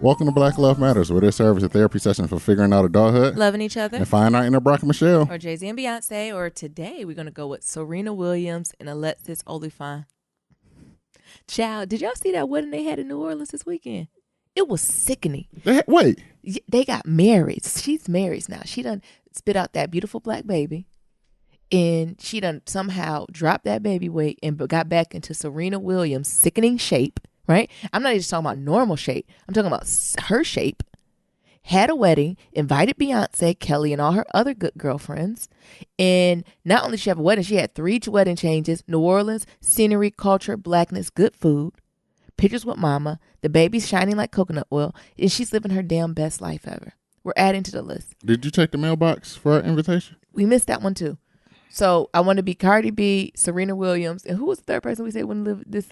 Welcome to Black Love Matters, where this serves as a therapy session for figuring out adulthood, loving each other, and finding our inner Brock and Michelle. Or Jay-Z and Beyonce. Or today we're going to go with Serena Williams and Alexis Oliphant. Child, did y'all see that wedding they had in New Orleans this weekend? It was sickening. Wait. They got married. She's married now. She done spit out that beautiful black baby. And she done somehow dropped that baby weight and got back into Serena Williams' sickening shape, right? I'm not just talking about normal shape. I'm talking about her shape. Had a wedding, invited Beyonce, Kelly, and all her other good girlfriends. And not only did she have a wedding, she had 3 wedding changes. New Orleans, scenery, culture, blackness, good food. Pictures with mama. The baby's shining like coconut oil. And she's living her damn best life ever. We're adding to the list. Did you check the mailbox for our invitation? We missed that one too. So I want to be Cardi B, Serena Williams, and who was the third person we said wouldn't live this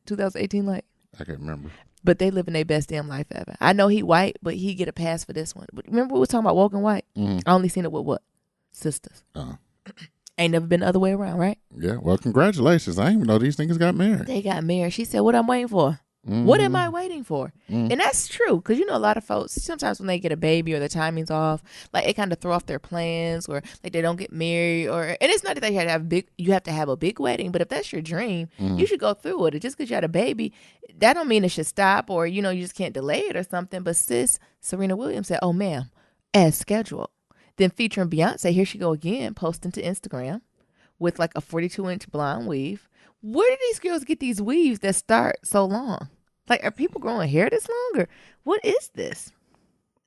2018 like? I can't remember. But they living their best damn life ever. I know he white, but he get a pass for this one. But remember we was talking about Woke and White? Mm-hmm. I only seen it with what? Sisters. Ain't never been the other way around, right? Yeah, well, congratulations. I didn't even know these niggas got married. They got married. She said, what I'm waiting for? Mm-hmm. What am I waiting for? Mm-hmm. And that's true, because you know a lot of folks, sometimes when they get a baby or their timing's off, like it kind of throw off their plans, or like they don't get married, or, and it's not that they you have to have a big wedding, but if that's your dream, you should go through it. Just because you had a baby, that don't mean it should stop, or you just can't delay it or something. But sis, Serena Williams said, oh ma'am, as scheduled. Then featuring Beyonce, here she go again, posting to Instagram with like a 42-inch blonde weave. Where did these girls get these weaves that start so long? Like, are people growing hair this long, or what is this?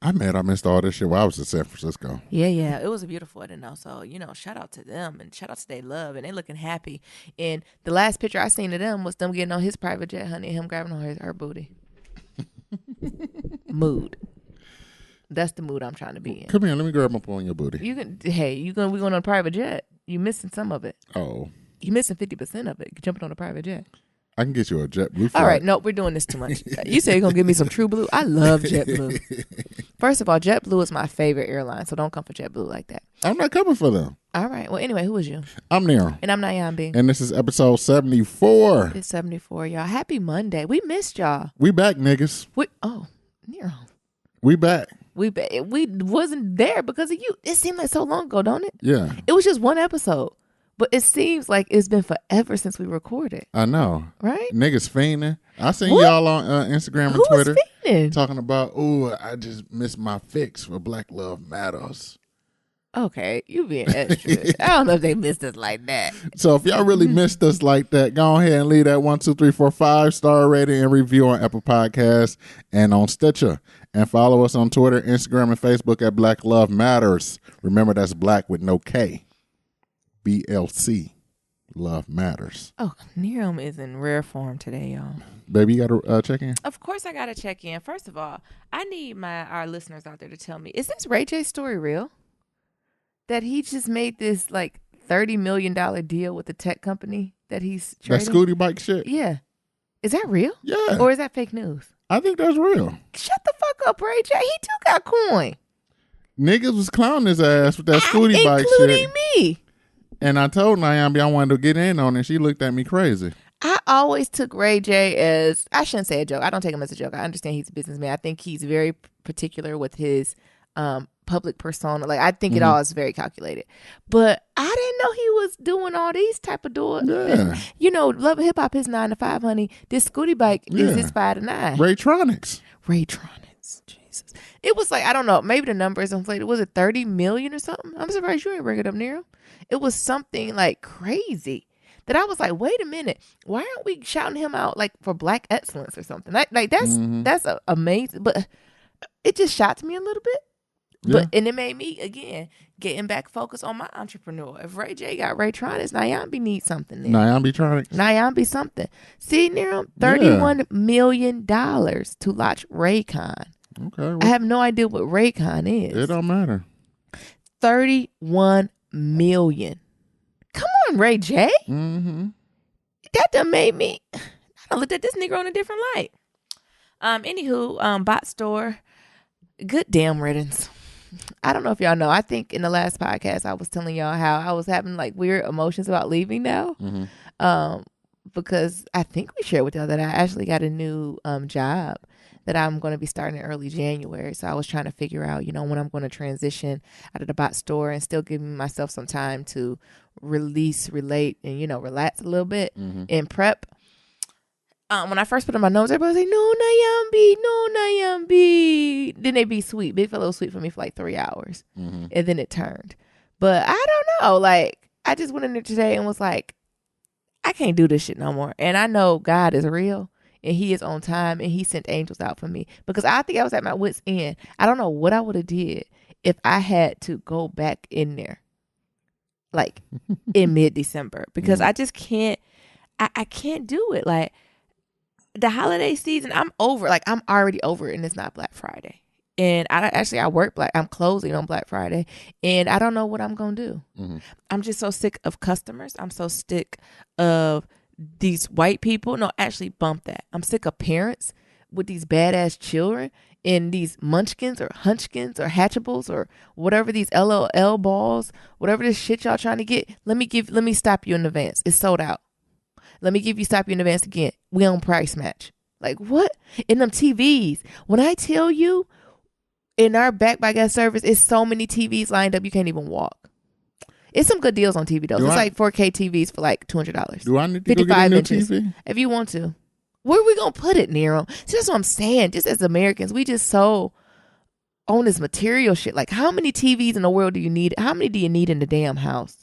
I missed all this shit while I was in San Francisco. Yeah. It was a beautiful wedding, though. So, shout out to them and shout out to their love. And they looking happy. And the last picture I seen of them was them getting on his private jet, honey, and him grabbing on her booty. Mood. That's the mood I'm trying to be in. Come here, let me grab up on your booty. We going on a private jet. You missing some of it. Oh. You missing 50% of it. Jumping on a private jet. I can get you a JetBlue flight. All right, no, we're doing this too much. You said you're going to give me some True Blue? I love JetBlue. First of all, JetBlue is my favorite airline, so don't come for JetBlue like that. I'm not coming for them. All right. Well, anyway, who is you? I'm Nero. And I'm Nyambi. And this is episode 74. It's 74, y'all. Happy Monday. We missed y'all. We back, niggas. Nero. We back. We wasn't there because of you. It seemed like so long ago, don't it? Yeah. It was just one episode. But it seems like it's been forever since we recorded. I know. Right? Niggas fiending. I seen y'all on Instagram and Twitter fiending? talking about, I just missed my fix for Black Love Matters. Okay, you being extra. I don't know if they missed us like that. So if y'all really missed us like that, go ahead and leave that 1, 2, 3, 4, 5-star rating and review on Apple Podcasts and on Stitcher. And follow us on Twitter, Instagram, and Facebook at Black Love Matters. Remember, that's Black with no K. BLC. Love Matters. Oh, Nero is in rare form today, y'all. Baby, you got to check in? Of course I got to check in. First of all, I need our listeners out there to tell me, is this Ray J story real? That he just made this like $30 million deal with the tech company that he's trading? That Scooty bike shit? Yeah. Is that real? Yeah. Or is that fake news? I think that's real. Shut the fuck up, Ray J. He too got coin. Niggas was clowning his ass with that Scooty bike shit. Including me. And I told Nyambi I wanted to get in on it. She looked at me crazy. I always took Ray J as, I shouldn't say a joke. I don't take him as a joke. I understand he's a businessman. I think he's very particular with his public persona. Like, I think it all is very calculated. But I didn't know he was doing all these type of doors. Yeah. Love and hip hop is 9 to 5, honey. This Scooty bike is his 5 to 9. Raytronics. Jesus. It was like, I don't know, maybe the number is inflated. Was it 30 million or something? I'm surprised you ain't bring it up, Nero. It was something like crazy that I was like, wait a minute, why aren't we shouting him out like for black excellence or something? That's amazing. But it just shocked me a little bit. Yeah. And it made me, again, getting back focused on my entrepreneur. If Ray J got Raytronics, Nyambi needs something there. Nyambi something. See, Nero, $31 million to launch Raycon. Okay. Well, I have no idea what Raycon is. It don't matter. 31 million. Come on, Ray J. Mm-hmm. That done made me. I looked at this nigga on a different light. Anywho, Bot Store. Good damn riddance. I don't know if y'all know. I think in the last podcast I was telling y'all how I was having like weird emotions about leaving now. Mm-hmm. because I think we shared with y'all that I actually got a new job that I'm going to be starting in early January. So I was trying to figure out, when I'm going to transition out of the bot store and still giving myself some time to release, relate, and, relax a little bit and prep. When I first put on my nose, everybody was like, no, Nayambi, no, Nayambi. Then they be sweet. Big fellow was sweet for me for like 3 hours. And then it turned. But I don't know. Like, I just went in there today and was like, I can't do this shit no more. And I know God is real and he is on time and he sent angels out for me. Because I think I was at my wit's end. I don't know what I would have did if I had to go back in there. Like, in mid-December. Because I just can't. I can't do it. Like, the holiday season, I'm over. Like, I'm already over it, and it's not Black Friday. And I work I'm closing on Black Friday, and I don't know what I'm going to do. I'm just so sick of customers. I'm so sick of these white people. No, actually, bump that. I'm sick of parents with these badass children and these munchkins or hunchkins or hatchables or whatever, these LOL balls, whatever this shit y'all trying to get. Let me stop you in advance. It's sold out. Let me stop you in advance again. We on price match. Like, what? In them TVs. When I tell you, in our Back by Gas service, it's so many TVs lined up, you can't even walk. It's some good deals on TV, though. It's like 4K TVs for like $200. Do I need to go get a new inches, TV? If you want to. Where are we going to put it, Nero? See, that's what I'm saying. Just as Americans, we just so on this material shit. Like, how many TVs in the world do you need? How many do you need in the damn house?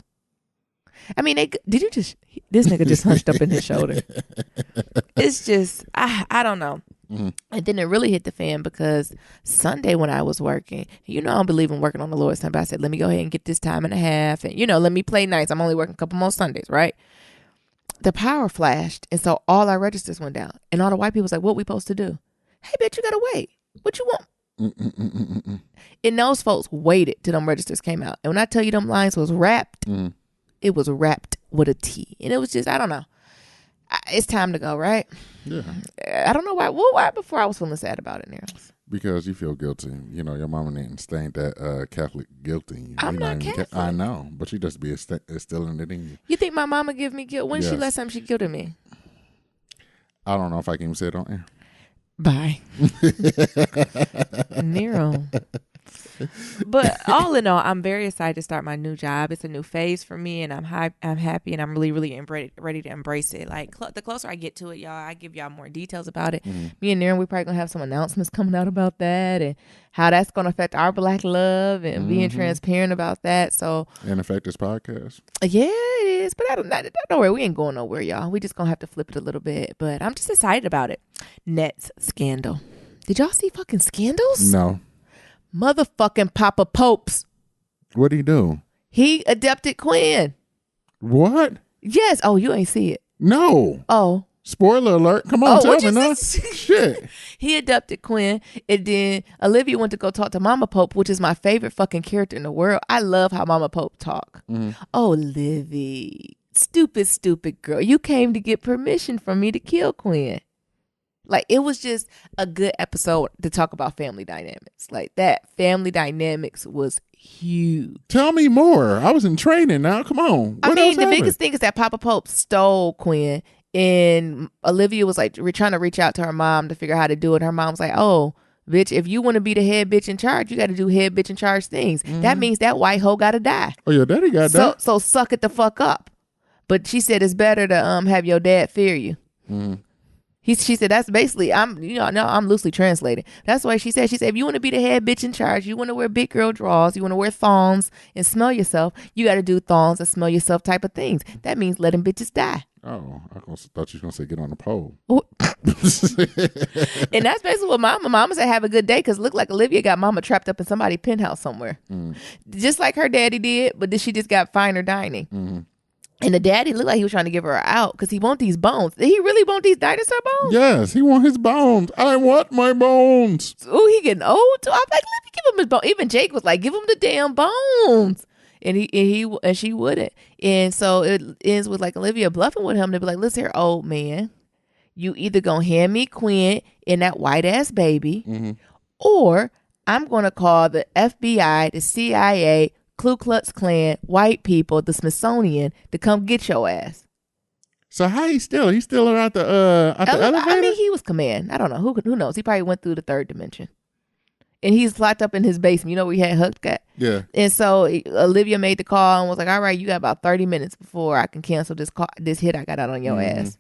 I mean, this nigga just hunched up in his shoulder. It's just, I don't know. And then it really hit the fan because Sunday when I was working, I don't believe in working on the Lord's time, but I said, let me go ahead and get this time and a half and, let me play nights. I'm only working a couple more Sundays, right? The power flashed. And so all our registers went down. And all the white people was like, what we supposed to do? Hey, bitch, you got to wait. What you want? And those folks waited till them registers came out. And when I tell you them lines was wrapped, it was wrapped with a T. And it was just, I don't know. It's time to go, right? Yeah. I don't know why. Well, why before I was feeling sad about it, Nero? Because you feel guilty. Your mama didn't instill that Catholic guilt in you. I'm not Catholic. I know, but you just be instilling it in you. You think my mama give me guilt? When's she last time she guilted me? I don't know if I can even say it on air. Bye. Nero. But all in all, I'm very excited to start my new job. It's a new phase for me, and I'm happy, and I'm really, really ready to embrace it. Like, the closer I get to it, y'all, I give y'all more details about it. Me and Naren, we're probably going to have some announcements coming out about that and how that's going to affect our Black love and being transparent about that. So, and affect this podcast. Yeah, it is. But don't worry, we ain't going nowhere, y'all. We just going to have to flip it a little bit. But I'm just excited about it. Nets scandal. Did y'all see fucking Scandals? No. Motherfucking Papa Popes. What'd he do? He adopted Quinn. What? Yes. Oh, you ain't see it. No. Oh. Spoiler alert. Come on, tell me now. Shit. He adopted Quinn, and then Olivia went to go talk to Mama Pope, which is my favorite fucking character in the world. I love how Mama Pope talk. Oh, Livy. Stupid girl. You came to get permission from me to kill Quinn. Like, it was just a good episode to talk about family dynamics. Like, that family dynamics was huge. Tell me more. I was in training now. Come on. I mean, the biggest thing is that Papa Pope stole Quinn, and Olivia was like trying to reach out to her mom to figure out how to do it. Her mom's like, oh, bitch, if you want to be the head bitch in charge, you got to do head bitch in charge things. That means that white hoe got to die. Oh, your daddy got to die. So suck it the fuck up. But she said it's better to have your dad fear you. She said that's basically, I'm loosely translating. That's why she said if you want to be the head bitch in charge, you want to wear big girl drawers, you want to wear thongs and smell yourself, you got to do thongs and smell yourself type of things. That means letting bitches die. Oh, I thought you were going to say get on the pole. And that's basically what Mama said, have a good day, because it looked like Olivia got Mama trapped up in somebody's penthouse somewhere. Just like her daddy did, but then she just got finer dining. And the daddy looked like he was trying to give her out because he want these bones. Did he really want these dinosaur bones? Yes, he want his bones. I want my bones. Oh, he getting old too. I'm like, let me give him his bones. Even Jake was like, give him the damn bones. And she wouldn't. And so it ends with like Olivia bluffing with him to be like, listen here, old man. You either gonna hand me Quinn and that white ass baby, or I'm gonna call the FBI, the CIA, Ku Klux Klan, white people, the Smithsonian to come get your ass. So how he still out the elevator? I mean, he was command. I don't know. Who knows? He probably went through the third dimension. And he's locked up in his basement. You know where he had Huck at? Yeah. And so Olivia made the call and was like, all right, you got about 30 minutes before I can cancel this hit I got out on your ass.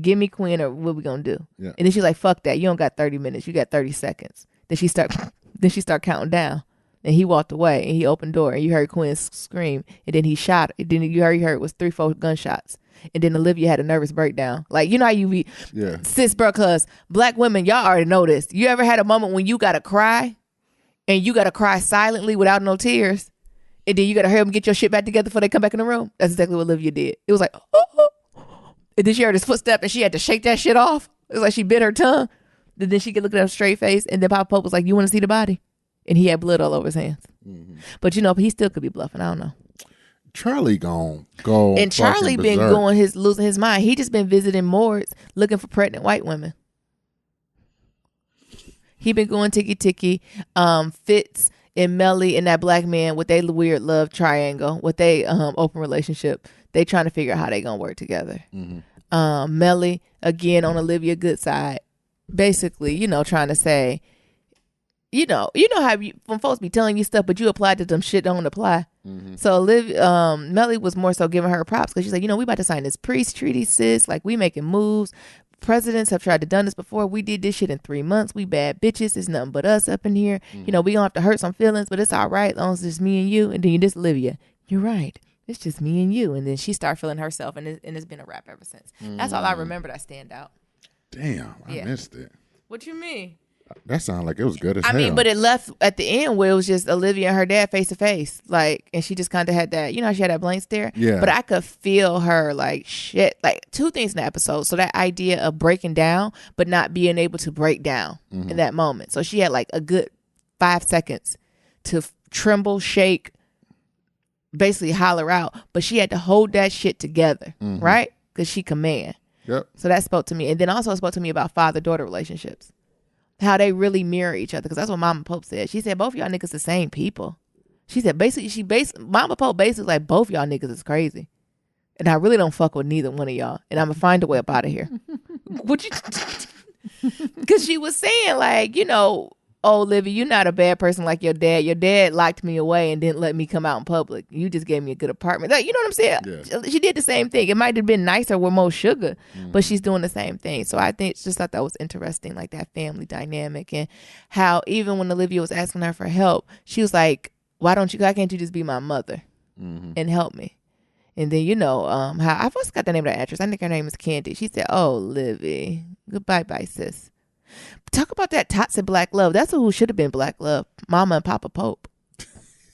Give me Quinn or what we gonna do? Yeah. And then she's like, fuck that. You don't got 30 minutes. You got 30 seconds. Then she start counting down. And he walked away and he opened the door and you heard Quinn scream. And then he shot. And then you heard it was 3-4 gunshots. And then Olivia had a nervous breakdown. Like, you know how you be, sis, bro, cuz black women, y'all already know this. You ever had a moment when you got to cry and you got to cry silently without no tears? And then you got to hurry up and get your shit back together before they come back in the room? That's exactly what Olivia did. It was like, oh. And then she heard his footstep and she had to shake that shit off. It was like she bit her tongue. And then she could look at him straight face. And then Papa Pope was like, you want to see the body? And he had blood all over his hands. Mm-hmm. But, you know, he still could be bluffing. I don't know. Charlie gone go. And Charlie been losing his mind. He just been visiting morgues looking for pregnant white women. He been going ticky. Fitz and Melly and that black man with their weird love triangle, with their open relationship. They trying to figure out how they gonna work together. Mm-hmm. Melly again on Olivia Good side, basically, you know, trying to say, you know how when folks be telling you stuff, but you apply to them shit don't apply. Mm-hmm. So Melly was more so giving her props because she's like, you know, we about to sign this peace treaty, sis. Like, we making moves. Presidents have tried to done this before. We did this shit in 3 months. We bad bitches. It's nothing but us up in here. Mm-hmm. You know, we gonna have to hurt some feelings, but it's all right as long as it's just me and you. And then you just Olivia, you're right. It's just me and you. And then she started feeling herself, and it's been a wrap ever since. Mm-hmm. That's all I remember that stand out. Damn, I missed it. What you mean? That sounded like it was good as hell. I mean, but it left at the end where it was just Olivia and her dad face to face. Like, and she just kind of had that, you know how she had that blank stare? Yeah. But I could feel her like, shit. Like, two things in the episode. So that idea of breaking down, but not being able to break down in that moment. So she had like a good 5 seconds to tremble, shake, basically holler out. But she had to hold that shit together, right? Because she command. Yep. So that spoke to me. And then also spoke to me about father-daughter relationships. How they really mirror each other. Because that's what Mama Pope said. She said, both y'all niggas the same people. She said, Mama Pope basically like, both y'all niggas is crazy. And I really don't fuck with neither one of y'all. And I'm going to find a way up out of here. Because she was saying, like, you know, oh, Olivia, you're not a bad person like your dad. Your dad locked me away and didn't let me come out in public. You just gave me a good apartment. Like, you know what I'm saying? Yeah. She did the same thing. It might have been nicer with more sugar, but she's doing the same thing. So I just thought that was interesting, like that family dynamic, and how even when Olivia was asking her for help, she was like, why can't you just be my mother and help me? And then, you know, how I first got the name of the actress. I think her name is Candy. She said, oh, Livy, goodbye, sis. Talk about that toxic black love. That's who should have been black love, Mama and Papa Pope.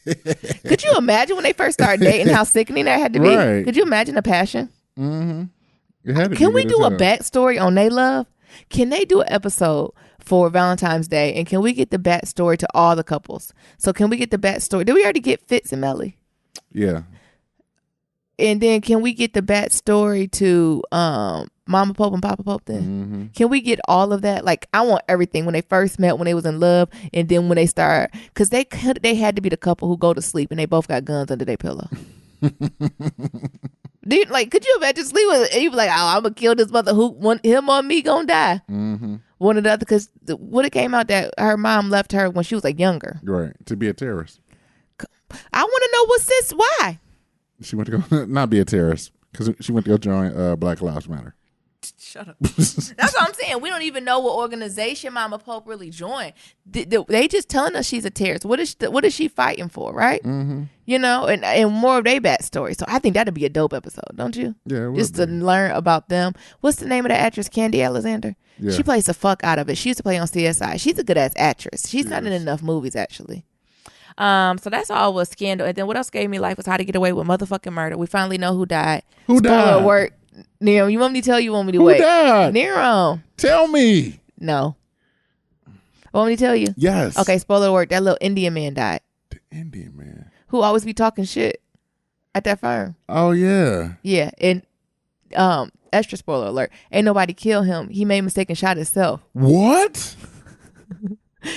Could you imagine when they first started dating how sickening that had to be? Right. Could you imagine the passion? Mm-hmm. Can we do a backstory on they love? Can they do an episode for Valentine's Day? And can we get the backstory to all the couples? So can we get the backstory? Did we already get Fitz and Melly? Yeah. And then can we get the backstory to Mama Pope and Papa Pope then? Mm-hmm. Can we get all of that? Like, I want everything. When they first met, when they was in love, and then when they start, because they had to be the couple who go to sleep and they both got guns under their pillow. Could you imagine sleep with it? You be like, oh, I'm gonna kill this mother. Him or me gonna die. Mm-hmm. One or the other, because what it came out that her mom left her when she was like younger, right, to be a terrorist. I want to know why. She went to go not be a terrorist because she went to go join Black Lives Matter. Shut up. That's what I'm saying. We don't even know what organization Mama Pope really joined. They just telling us she's a terrorist. What is she fighting for, right? Mm-hmm. You know, and more of their backstory. So I think that'd be a dope episode, don't you? Yeah, just to learn about them. What's the name of the actress? Candy Alexander. Yeah. She plays the fuck out of it. She used to play on CSI. She's a good ass actress. She's not in enough movies actually. So that's all was Scandal. And then what else gave me life was How to Get Away with Motherfucking Murder. We finally know who died. Who died? Spoiler alert. Nero, you want me to tell you? Want me to wait? Who died? Nero. Tell me. No. Want me to tell you? Yes. Okay, spoiler alert. That little Indian man died. The Indian man? Who always be talking shit at that firm. Oh, yeah. Yeah. And extra spoiler alert. Ain't nobody kill him. He made a mistake and shot himself. What?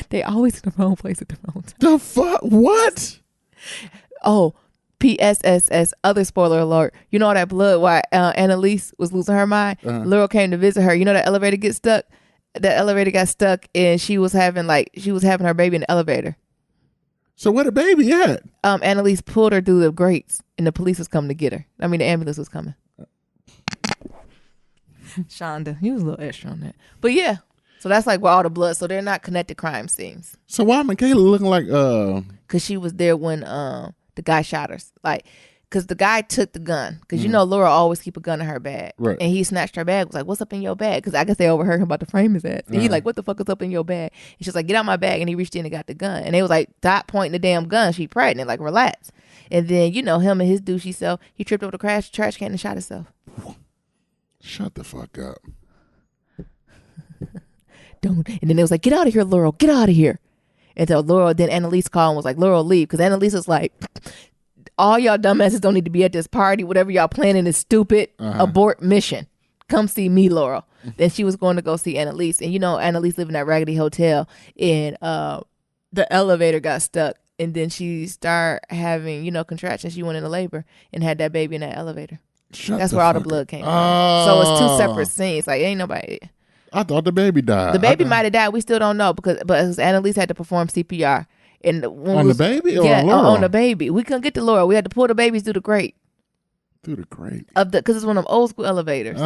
They always in the wrong place at the wrong time. The fuck? What? Oh, PSSS, other spoiler alert. You know all that blood why Annalise was losing her mind? Laurel came to visit her. You know that elevator gets stuck? That elevator got stuck and she was having her baby in the elevator. So where the baby at? Annalise pulled her through the grates and the police was coming to get her. I mean, the ambulance was coming. Shonda, he was a little extra on that. But yeah, so that's like where all the blood, so they're not connected crime scenes. So why Michaela looking like Because she was there when the guy shot her. Like, because the guy took the gun. Because you know Laura always keep a gun in her bag. Right. And he snatched her bag. Was like, what's up in your bag? Because I guess they overheard him about to frame his ass. And he like, what the fuck is up in your bag? And she's like, get out my bag. And he reached in and got the gun. And they was like, stop pointing the damn gun. She pregnant. Like, relax. And then, you know, him and his douchey self, he tripped over the trash can and shot himself. Shut the fuck up. Don't. And then it was like, get out of here, Laurel. Get out of here. And so then Annalise called and was like, Laurel, leave. Because Annalise was like, all y'all dumbasses don't need to be at this party. Whatever y'all planning is stupid. Abort mission. Come see me, Laurel. Then she was going to go see Annalise. And you know, Annalise lived in that raggedy hotel. And the elevator got stuck. And then she started having, you know, contractions. She went into labor and had that baby in that elevator. That's where all the blood came from. So it's two separate scenes. Like, ain't nobody. I thought the baby died. The baby might have died. We still don't know because Annalise had to perform CPR. And on the baby or yeah, on Laurel? On the baby. We couldn't get to Laurel. We had to pull the babies through the grate. Through the grate. Because it's one of them old school elevators.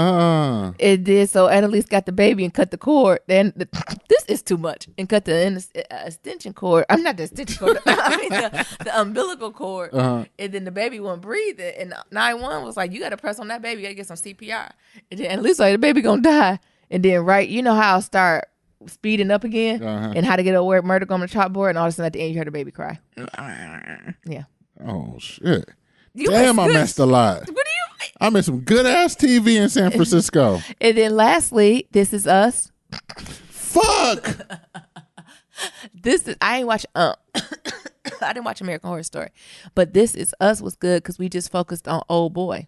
It did. So Annalise got the baby and cut the cord. Then this is too much. And cut the extension cord. I'm not the extension cord. I mean the umbilical cord. And then the baby wouldn't breathe it. And 911 was like, you got to press on that baby. You got to get some CPR. And then Annalise was like, the baby going to die. And then you know how I'll start speeding up again and how to get a word murder on the chalkboard. And all of a sudden at the end you heard the baby cry. Yeah. Oh, shit. Damn, I missed a lot. What do you? I missed some good ass TV in San Francisco. And then lastly, This Is Us. Fuck. I ain't watch. I didn't watch American Horror Story, but This Is Us was good because we just focused on old boy.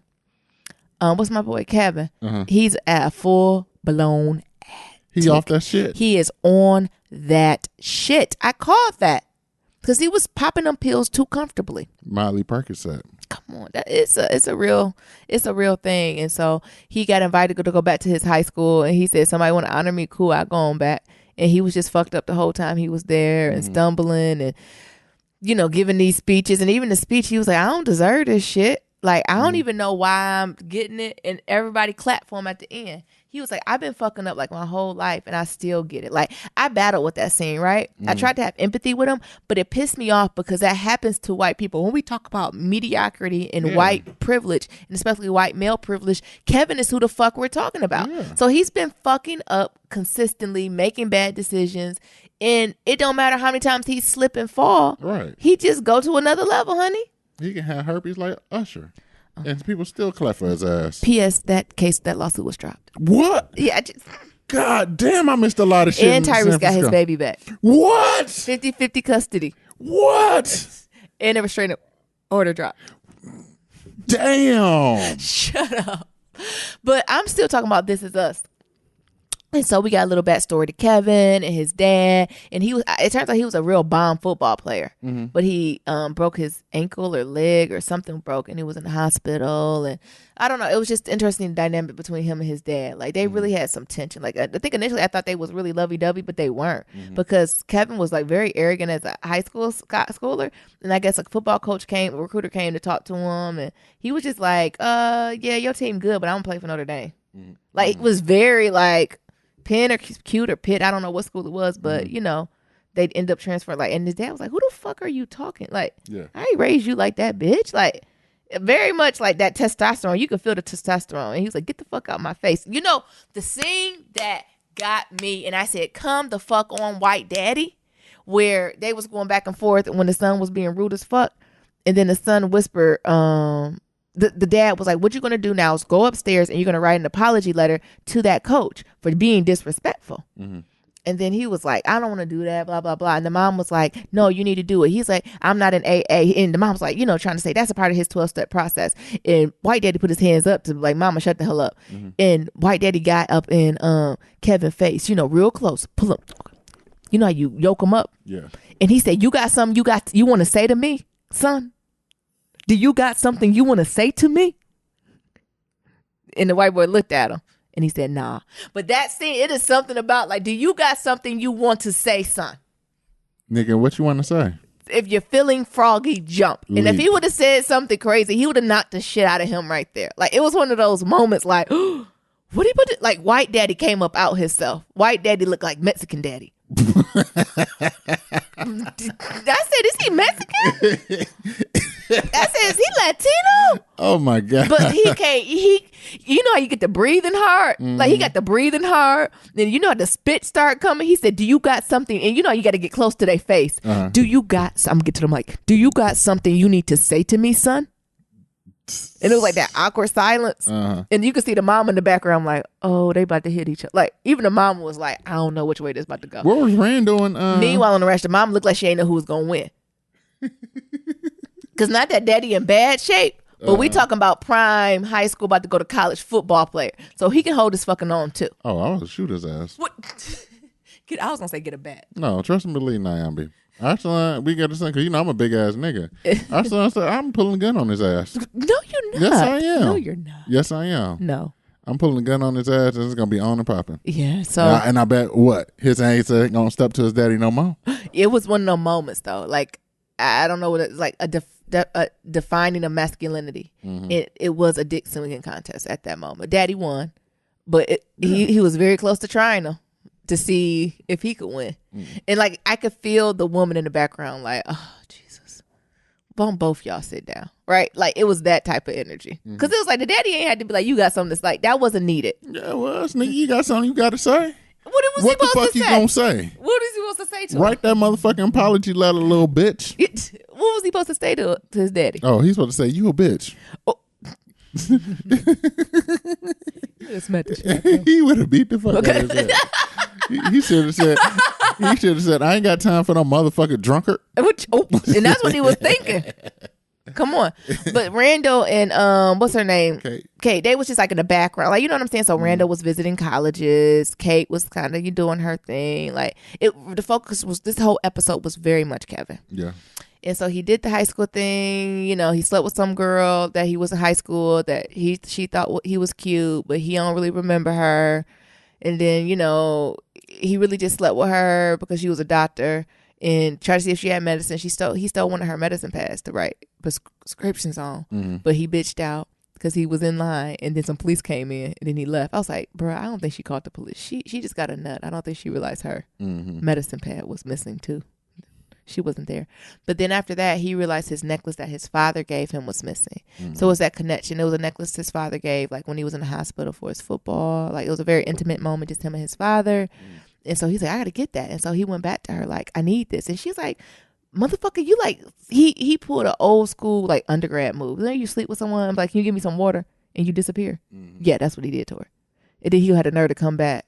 What's my boy Kevin? He's at a full blown. He off that shit. He is on that shit. I called that because he was popping them pills too comfortably. Miley Percocet. Come on, it's a real thing. And so he got invited to go back to his high school, and he said, somebody want to honor me, cool, I'll go on back. And he was just fucked up the whole time he was there and stumbling and, you know, giving these speeches. And even the speech, he was like, I don't deserve this shit. Like, I don't even know why I'm getting it. And everybody clapped for him at the end. He was like, I've been fucking up like my whole life and I still get it. Like, I battled with that scene, right? I tried to have empathy with him, but it pissed me off because that happens to white people. When we talk about mediocrity and white privilege, and especially white male privilege, Kevin is who the fuck we're talking about. So he's been fucking up consistently, making bad decisions. And it don't matter how many times he slip and fall. Right. He just go to another level, honey. He can have herpes like Usher. And people still clap for his ass. P.S. That lawsuit was dropped. What? Yeah. God damn, I missed a lot of shit. And Tyrese got his baby back. What? 50-50 custody. What? And a restraining order dropped. Damn. Shut up. But I'm still talking about This Is Us. And so we got a little backstory to Kevin and his dad. And it turns out he was a real bomb football player. But he broke his ankle or leg or something broke, and he was in the hospital. And I don't know. It was just interesting dynamic between him and his dad. Like, they really had some tension. Like, I think initially I thought they was really lovey-dovey, but they weren't. Because Kevin was like very arrogant as a high school schooler. And I guess a recruiter came to talk to him. And he was just like, yeah, your team good, but I don't play for Notre Dame. Like, it was very like, Penn or Cute or Pitt, I don't know what school it was, but you know, they'd end up transferring. Like, and his dad was like, "Who the fuck are you talking? Like, I ain't raised you like that, bitch." Like, very much like that testosterone. You can feel the testosterone. And he was like, "Get the fuck out my face." You know, the scene that got me, and I said, "Come the fuck on, white daddy," where they was going back and forth, and when the son was being rude as fuck, and then the son whispered, The dad was like, what you're going to do now is go upstairs and you're going to write an apology letter to that coach for being disrespectful. And then he was like, I don't want to do that, blah, blah, blah. And the mom was like, no, you need to do it. He's like, I'm not an AA. And the mom was like, you know, trying to say that's a part of his 12-step process. And white daddy put his hands up to like, mama, shut the hell up. And white daddy got up in Kevin's face, you know, real close, pull him. You know how you yoke him up? Yeah. And he said, you got something you want to say to me, son? Do you got something you want to say to me? And the white boy looked at him and he said, nah. But that scene, it is something about like, do you got something you want to say, son? Nigga, what you want to say? If you're feeling froggy, jump. And if Leap. he would have said something crazy, he would have knocked the shit out of him right there. Like, it was one of those moments like, what he put it? Like, White Daddy came up out himself. White Daddy looked like Mexican Daddy. I said, is he Mexican? I said, is he Latino? Oh my God. But he can't, you know how you get the breathing hard? Like, he got the breathing hard. Then you know how the spit start coming? He said, do you got something? And you know, you got to get close to their face. Do you got, I'm going to get to the mic. Do you got something you need to say to me, son? And it was like that awkward silence. And you could see the mom in the background like, oh, they about to hit each other. Like, even the mom was like, I don't know which way this about to go. What was Rand doing? Meanwhile, on the rest, the mom looked like she ain't know who was going to win. Because not that daddy in bad shape, but we talking about prime high school about to go to college football player. So he can hold his fucking own too. Oh, I was shoot his ass. What? I was going to say get a bat. No, trust and believe, Nyambi. Actually, we got to say, because you know I'm a big ass nigga. Actually, I said, I'm pulling a gun on his ass. No, you're not. Yes, I am. No, you're not. Yes, I am. No. I'm pulling a gun on his ass and it's going to be on and popping. Yeah, so. And I bet what? His ain't going to step to his daddy no more. It was one of those moments though. Like, I don't know what it's like, a defining of masculinity. It was a dick swinging contest at that moment. Daddy won, but he was very close to trying to see if he could win. And like, I could feel the woman in the background like, oh Jesus, won't both y'all sit down, right? Like, it was that type of energy, because it was like the daddy ain't had to be like, you got something that's like, that wasn't needed. Yeah, well, nigga, you got something you got to say. What was What he the supposed fuck to you say? gonna say? What was he supposed to say to him? Write that motherfucking apology letter, little bitch. What was he supposed to say to his daddy? Oh, he's supposed to say, you a bitch. Oh. He would have beat the fuck out of his ass. He should have said, I ain't got time for no motherfucking drunkard. And that's what he was thinking. Come on. But Randall and what's her name? Kate. They was just like in the background. Like, you know what I'm saying? So Randall was visiting colleges. Kate was kind of doing her thing. Like, the focus was, this whole episode was very much Kevin. Yeah. And so he did the high school thing. You know, he slept with some girl that he was in high school that she thought he was cute, but he don't really remember her. And then, you know, he really just slept with her because she was a doctor and tried to see if she had medicine. He stole one of her medicine pads to write prescriptions on, but he bitched out because he was in line, and then some police came in, and then he left. I was like, bro, I don't think she called the police. She just got a nut. I don't think she realized her medicine pad was missing too. She wasn't there. But then after that, he realized his necklace that his father gave him was missing. So it was that connection. It was a necklace his father gave, like when he was in the hospital for his football. Like, it was a very intimate moment, just him and his father. And so he's like, I got to get that. And so he went back to her like, I need this. And she's like, motherfucker, you like, he pulled an old school like undergrad move. Then you sleep with someone, like, can you give me some water? And you disappear. Yeah, that's what he did to her. And then he had a nerve to come back.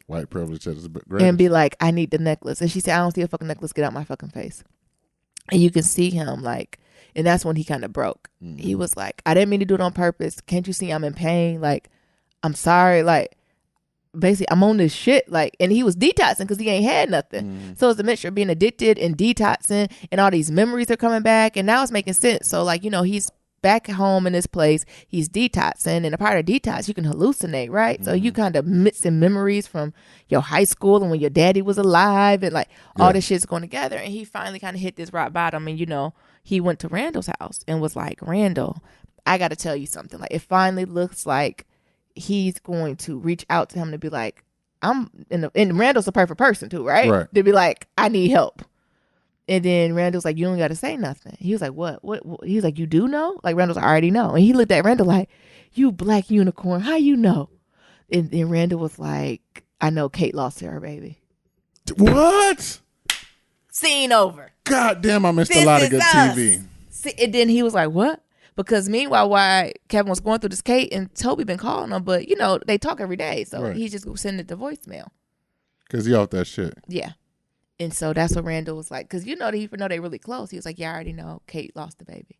White privilege at its greatest. And be like, I need the necklace. And she said, I don't see a fucking necklace. Get out my fucking face. And you can see him like, and that's when he kind of broke. He was like, I didn't mean to do it on purpose. Can't you see I'm in pain? Like, I'm sorry. Like, basically, I'm on this shit. Like, and he was detoxing because he ain't had nothing. So it's a mixture of being addicted and detoxing, and all these memories are coming back. And now it's making sense. So like, you know, he's back home in this place, he's detoxing, and a part of detox, you can hallucinate, right? So you kind of mixing memories from your high school and when your daddy was alive, and like all this shit's going together. And he finally kind of hit this rock bottom, and you know, he went to Randall's house and was like, Randall, I got to tell you something. Like, it finally looks like he's going to reach out to him to be like, and Randall's the perfect person too, right? To be like, I need help. And then Randall's like, you don't got to say nothing. He was like, what? He was like, you do know? Like, Randall's like, I already know. And he looked at Randall like, you black unicorn, how you know? And then Randall was like, I know Kate lost her baby. What? Scene over. God damn, I missed a lot of good TV. And then he was like, what? Because meanwhile, while Kevin was going through this, Kate and Toby been calling him, but, you know, they talk every day. So he's just sending it to voicemail. Because he off that shit. Yeah. And so that's what Randall was like. Because, you know, even though they really close, he was like, yeah, I already know Kate lost the baby.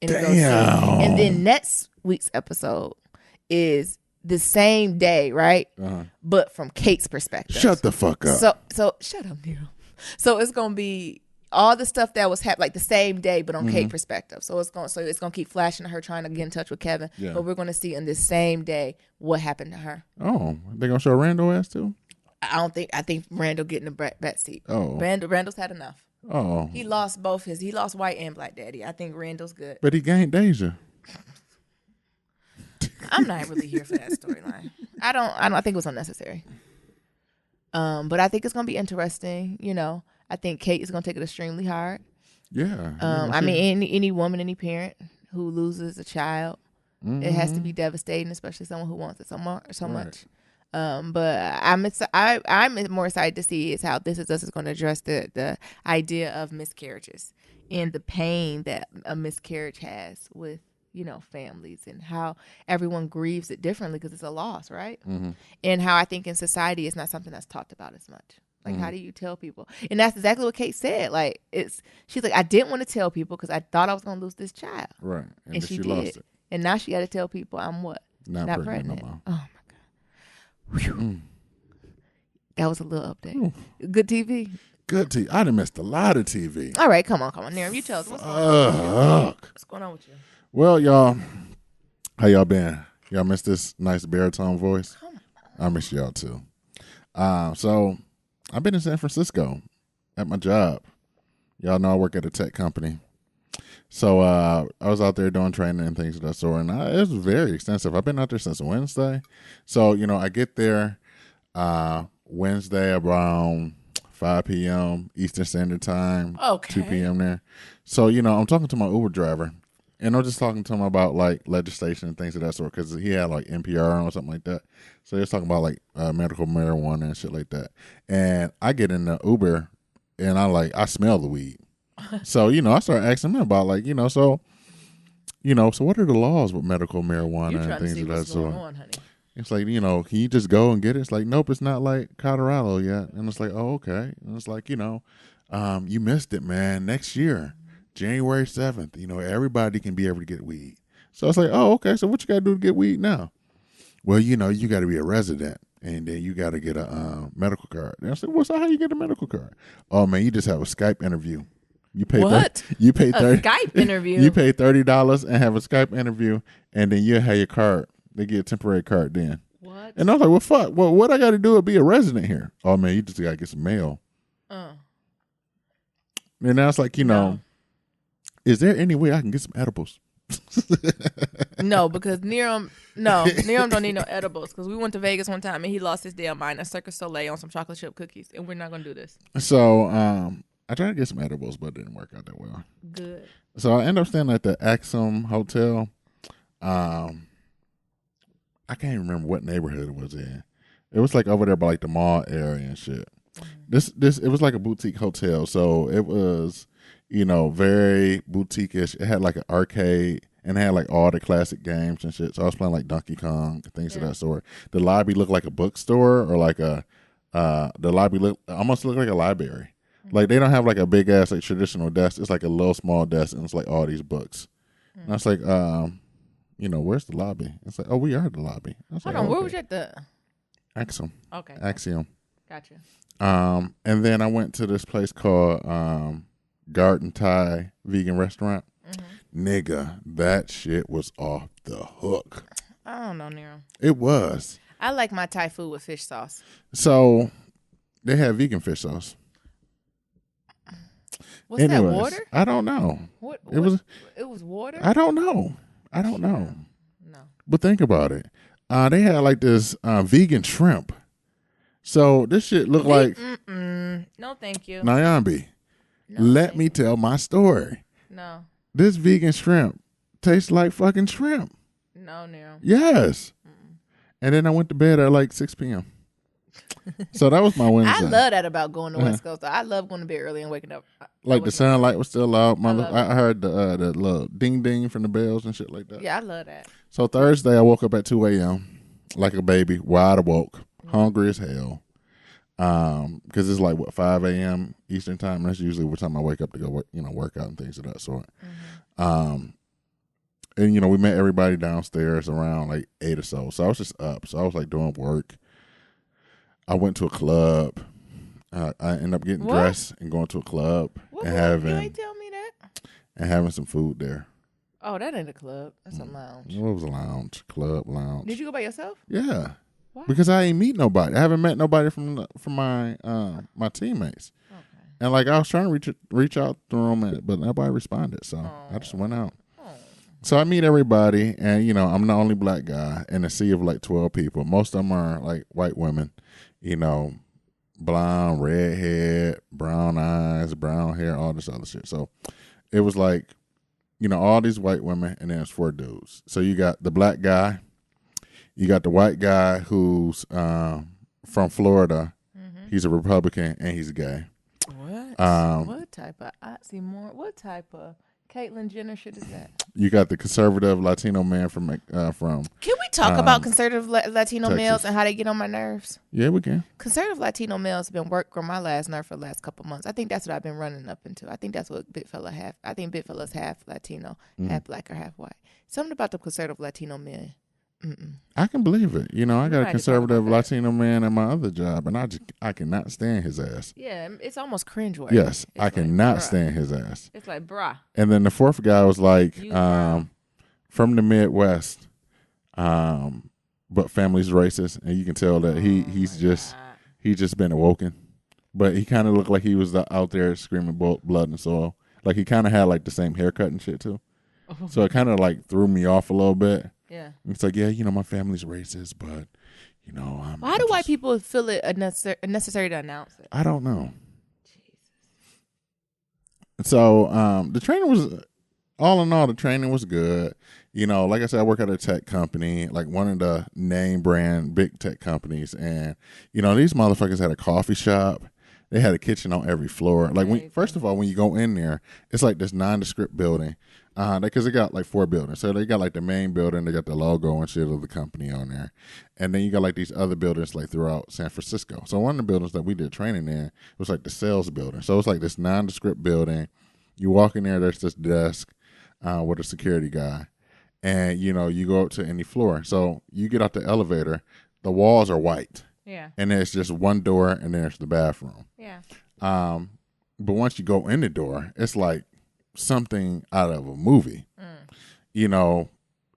And damn. And then next week's episode is the same day, right? But from Kate's perspective. Shut the fuck up. So shut up, Nero. So it's going to be all the stuff that was happening, like the same day, but on Kate perspective. So it's gonna keep flashing to her trying to get in touch with Kevin. Yeah. But we're gonna see in this same day what happened to her. Oh, they gonna show Randall ass too? I think Randall getting the back seat. Oh. Randall's had enough. Oh. He lost he lost White and Black Daddy. I think Randall's good. But he gained Deja. I'm not really here for that storyline. I think it was unnecessary. But I think it's gonna be interesting. You know, I think Kate is gonna take it extremely hard. Yeah. I mean, any woman, any parent who loses a child, it has to be devastating, especially someone who wants it so much. But I'm more excited to see is how This Is Us is going to address the idea of miscarriages and the pain that a miscarriage has with, you know, families, and how everyone grieves it differently because it's a loss, right? And how I think in society it's not something that's talked about as much. Like, how do you tell people? And that's exactly what Kate said. Like, she's like, I didn't want to tell people because I thought I was going to lose this child. Right. And she did. Lost it. And now she got to tell people I'm what? Not pregnant. No more. Oh, my God. Whew. That was a little update. Good TV? Good TV. I done missed a lot of TV. All right, come on. Nerium, you tell us what's going on. What's going on with you? Well, y'all, how y'all been? Y'all miss this nice baritone voice? I miss y'all too. So I've been in San Francisco at my job. Y'all know I work at a tech company. So I was out there doing training and things of that sort, and it was very extensive. I've been out there since Wednesday. So, you know, I get there Wednesday around 5 p.m. Eastern Standard Time, 2 p.m. there. So, you know, I'm talking to my Uber driver, and I'm just talking to him about, like, legislation and things of that sort, because he had, like, NPR on or something like that. So he was talking about, like, medical marijuana and shit like that. And I get in the Uber, and I smell the weed. So, you know, I started asking him about, like, you know, so what are the laws with medical marijuana and things of that sort? It's like, you know, can you just go and get it? It's like, nope, it's not like Colorado yet. And it's like, oh, okay. And it's like, you know, you missed it, man. Next year, January 7th, you know, everybody can be able to get weed. So it's like, oh, okay. So what you got to do to get weed now? Well, you know, you got to be a resident, and then you got to get a medical card. And I said, well, so how you get a medical card? Oh, man, you just have a Skype interview. You pay what? You pay $30. Skype interview. You pay $30 and have a Skype interview, and then you have your card. They get a temporary card then. What? And I was like, well, fuck. Well, what I got to do to be a resident here? Oh, man, you just got to get some mail. And I was like, you know, is there any way I can get some edibles? No, because Nerium don't need no edibles, because we went to Vegas one time and he lost his damn mind at Cirque du Soleil on some chocolate chip cookies, and we're not going to do this. So I tried to get some edibles, but it didn't work out that well. Good. So I ended up staying at the Axum Hotel. I can't even remember what neighborhood it was in. It was like over there by like the mall area and shit. It was like a boutique hotel, so it was, you know, very boutique-ish. It had like an arcade and it had like all the classic games and shit. So I was playing like Donkey Kong and things of that sort. The lobby looked like a bookstore, or like the lobby almost looked like a library. Like, they don't have like a big ass like traditional desk. It's like a little small desk, and it's like all these books. And I was like, you know, where's the lobby? It's like, oh, we are the lobby. I was Hold like, on, where was you at the Axiom? Okay. Axiom. Gotcha. And then I went to this place called Garden Thai Vegan Restaurant. Nigga, that shit was off the hook. I don't know, Nero. It was. I like my Thai food with fish sauce. So they had vegan fish sauce. What's that, water? I don't know. It was water? I don't know. No. But think about it. They had like this vegan shrimp. So this shit looked like... No, thank you. Nyambi, let me tell my story. No. This vegan shrimp tastes like fucking shrimp. No, Nero. Yes. And then I went to bed at like 6 p.m. So that was my Wednesday. I love that about going to West Coast. I love going to bed early and waking up. Like the sunlight was still out. I heard the little ding ding from the bells and shit like that. Yeah, I love that. So Thursday I woke up at 2 a.m. like a baby, wide awoke, hungry as hell. Because it's like 5 a.m. Eastern time. That's usually what time I wake up to go work out and things of that sort. And we met everybody downstairs around like 8 or so. So I was just up. So I was like doing work. I went to a club. I ended up getting dressed and going to a club. Ooh, and you ain't tell me that. having some food there. Oh, that ain't a club. That's a lounge. It was a lounge, club lounge. Did you go by yourself? Yeah. Why? Because I ain't meet nobody. I haven't met nobody from my my teammates. Okay. And like I was trying to reach out through them, but nobody responded. So I just went out. Oh. So I meet everybody, and you know I'm the only black guy in a sea of like 12 people. Most of them are like white women, you know, blonde, redhead, brown eyes, brown hair, all this other shit. So it was like, you know, all these white women, and then it's 4 dudes. So you got the black guy, you got the white guy who's from Florida. Mm-hmm. He's a Republican and he's gay. What? What type of oxymoron? What type of Caitlyn Jenner shit is that? You got the conservative Latino man from. Can we talk about conservative Latino Texas. males and how they get on my nerves? Yeah, we can. Conservative Latino males have been working on my last nerve for the last couple months. I think that's what I've been running up into. I think that's what Big Fella half. I think Big Fella's half Latino, half black or half white. Something about the conservative Latino men. I can believe it. You know, I got might a have to talk conservative about that. Latino man at my other job, and I cannot stand his ass. Yeah, it's almost cringeworthy. Yes, It's I like, cannot bruh. stand his ass. It's like, bruh. And then the 4th guy was like, You brown. from the Midwest, but family's racist, and you can tell that he's just been awoken. But he kind of looked like he was out there screaming blood and soil. Like he kind of had like the same haircut and shit too. So it kind of like threw me off a little bit. Yeah. It's like, yeah, you know, my family's racist, but you know, Why do white people feel it necessary to announce it? I don't know. So the training was, all in all, the training was good. You know, like I said, I work at a tech company, like one of the name brand big tech companies, and you know, these motherfuckers had a coffee shop. They had a kitchen on every floor. Like, first of all, when you go in there, it's like this nondescript building, because they got like 4 buildings. So they got like the main building, they got the logo and shit of the company on there, and then you got like these other buildings like throughout San Francisco. So one of the buildings that we did training in was like the sales building. So it's like this nondescript building. You walk in there, there's this desk with a security guy, and you know you go up to any floor. So you get out the elevator, the walls are white. Yeah. And there's just one door, and there's the bathroom. Yeah. But once you go in the door, it's like something out of a movie. You know,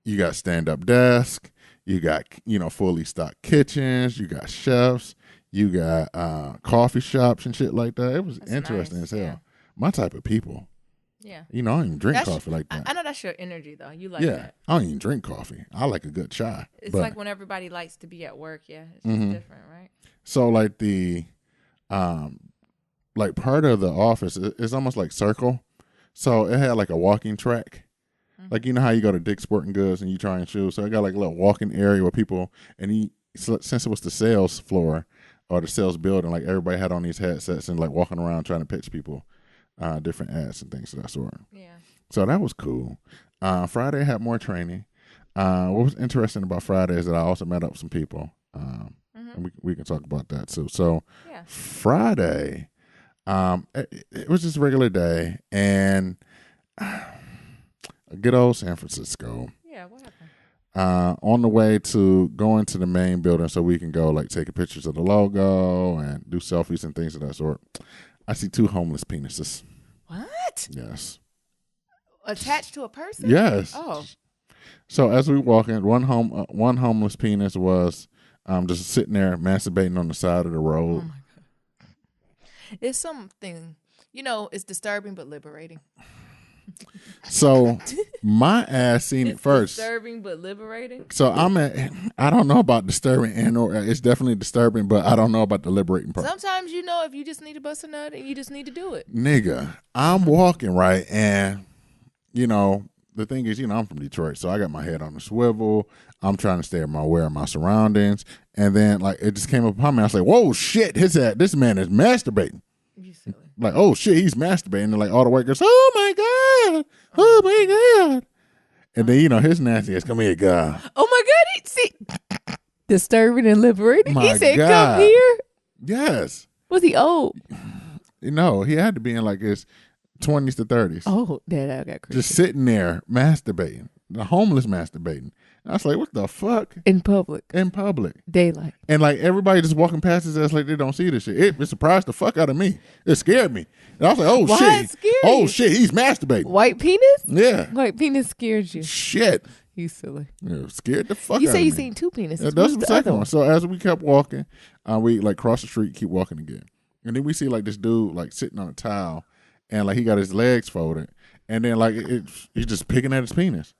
you got stand-up desk, you got, you know, fully stocked kitchens, you got chefs, you got coffee shops and shit like that. It was interesting as hell. Yeah. My type of people. Yeah. You know, I don't even drink coffee like that. I know that's your energy though. You like Yeah, that. I don't even drink coffee. I like a good chai. It's but, like when everybody likes to be at work. Yeah, it's just different, right? So like the, like part of the office is almost like circle. So it had like a walking track. Like, you know how you go to Dick's Sporting Goods and you try and shoes. So it got like a little walking area where people, and since it was the sales floor or the sales building, like everybody had on these headsets and like walking around trying to pitch people different ads and things of that sort. Yeah. So that was cool. Friday had more training. What was interesting about Friday is that I also met up with some people. And we can talk about that too. So Yeah. Friday, it was just a regular day, and good old San Francisco. Yeah. What happened? On the way to going to the main building so we can go like take pictures of the logo and do selfies and things of that sort, I see 2 homeless penises. What? Yes. Attached to a person? Yes. Oh. So as we walk in, one homeless penis was just sitting there masturbating on the side of the road. Oh my God. It's something, you know, it's disturbing but liberating. So my ass seen it first. Disturbing but liberating. So I don't know about disturbing or it's definitely disturbing, but I don't know about the liberating part. Sometimes, you know, if you just need to bust a nut and you just need to do it. Nigga, I'm walking right, and you know the thing is, you know, I'm from Detroit, so I got my head on a swivel. I'm trying to stay aware of my surroundings, and then like it just came upon me. I was like, "Whoa, shit! This man is masturbating." You silly. Like, oh shit, he's masturbating. And like all the white girls, oh my god, oh my god. And then, you know, his nasty ass, come here, God. Oh my God! See, disturbing and liberating. My He said, God. "Come here." Yes. Was he old? You know, he had to be in like his 20s to 30s. Oh, that got crazy. Just sitting there masturbating. The homeless masturbating. And I was like, what the fuck? In public. In public. Daylight. And like everybody just walking past his ass like they don't see this shit. It surprised the fuck out of me. It scared me. And I was like, oh Why shit. it scared Oh you? shit, he's masturbating. White penis? Yeah. White penis scared you. Shit. You silly. Yeah, scared the fuck You out say of you me. seen two penises. Yeah, that's Who's the the second other one. So as we kept walking, we like cross the street, keep walking again. And then we see like this dude like sitting on a towel and like he got his legs folded. And then like he's just picking at his penis.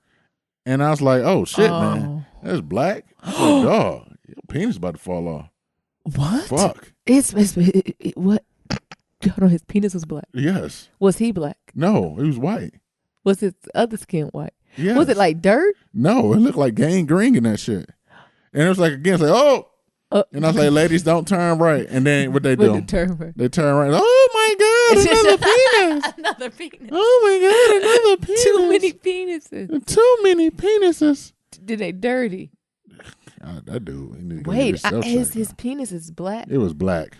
And I was like, oh shit, man. That's black. I was like, dog, your penis about to fall off. What? Fuck. What? Hold on, his penis was black. Yes. Was he black? No, he was white. Was his other skin white? Yes. Was it like dirt? No, it looked like gangrene and that shit. And it was like again, it's like, oh. And I was like, ladies, don't turn right. And then what they do? They turn right. Oh my God, another penis. Another penis. Oh my God, another penis. Too many penises. Too many penises. Did they dirty? That dude. He need to go Wait, get himself his checked penis is black. out. It was black.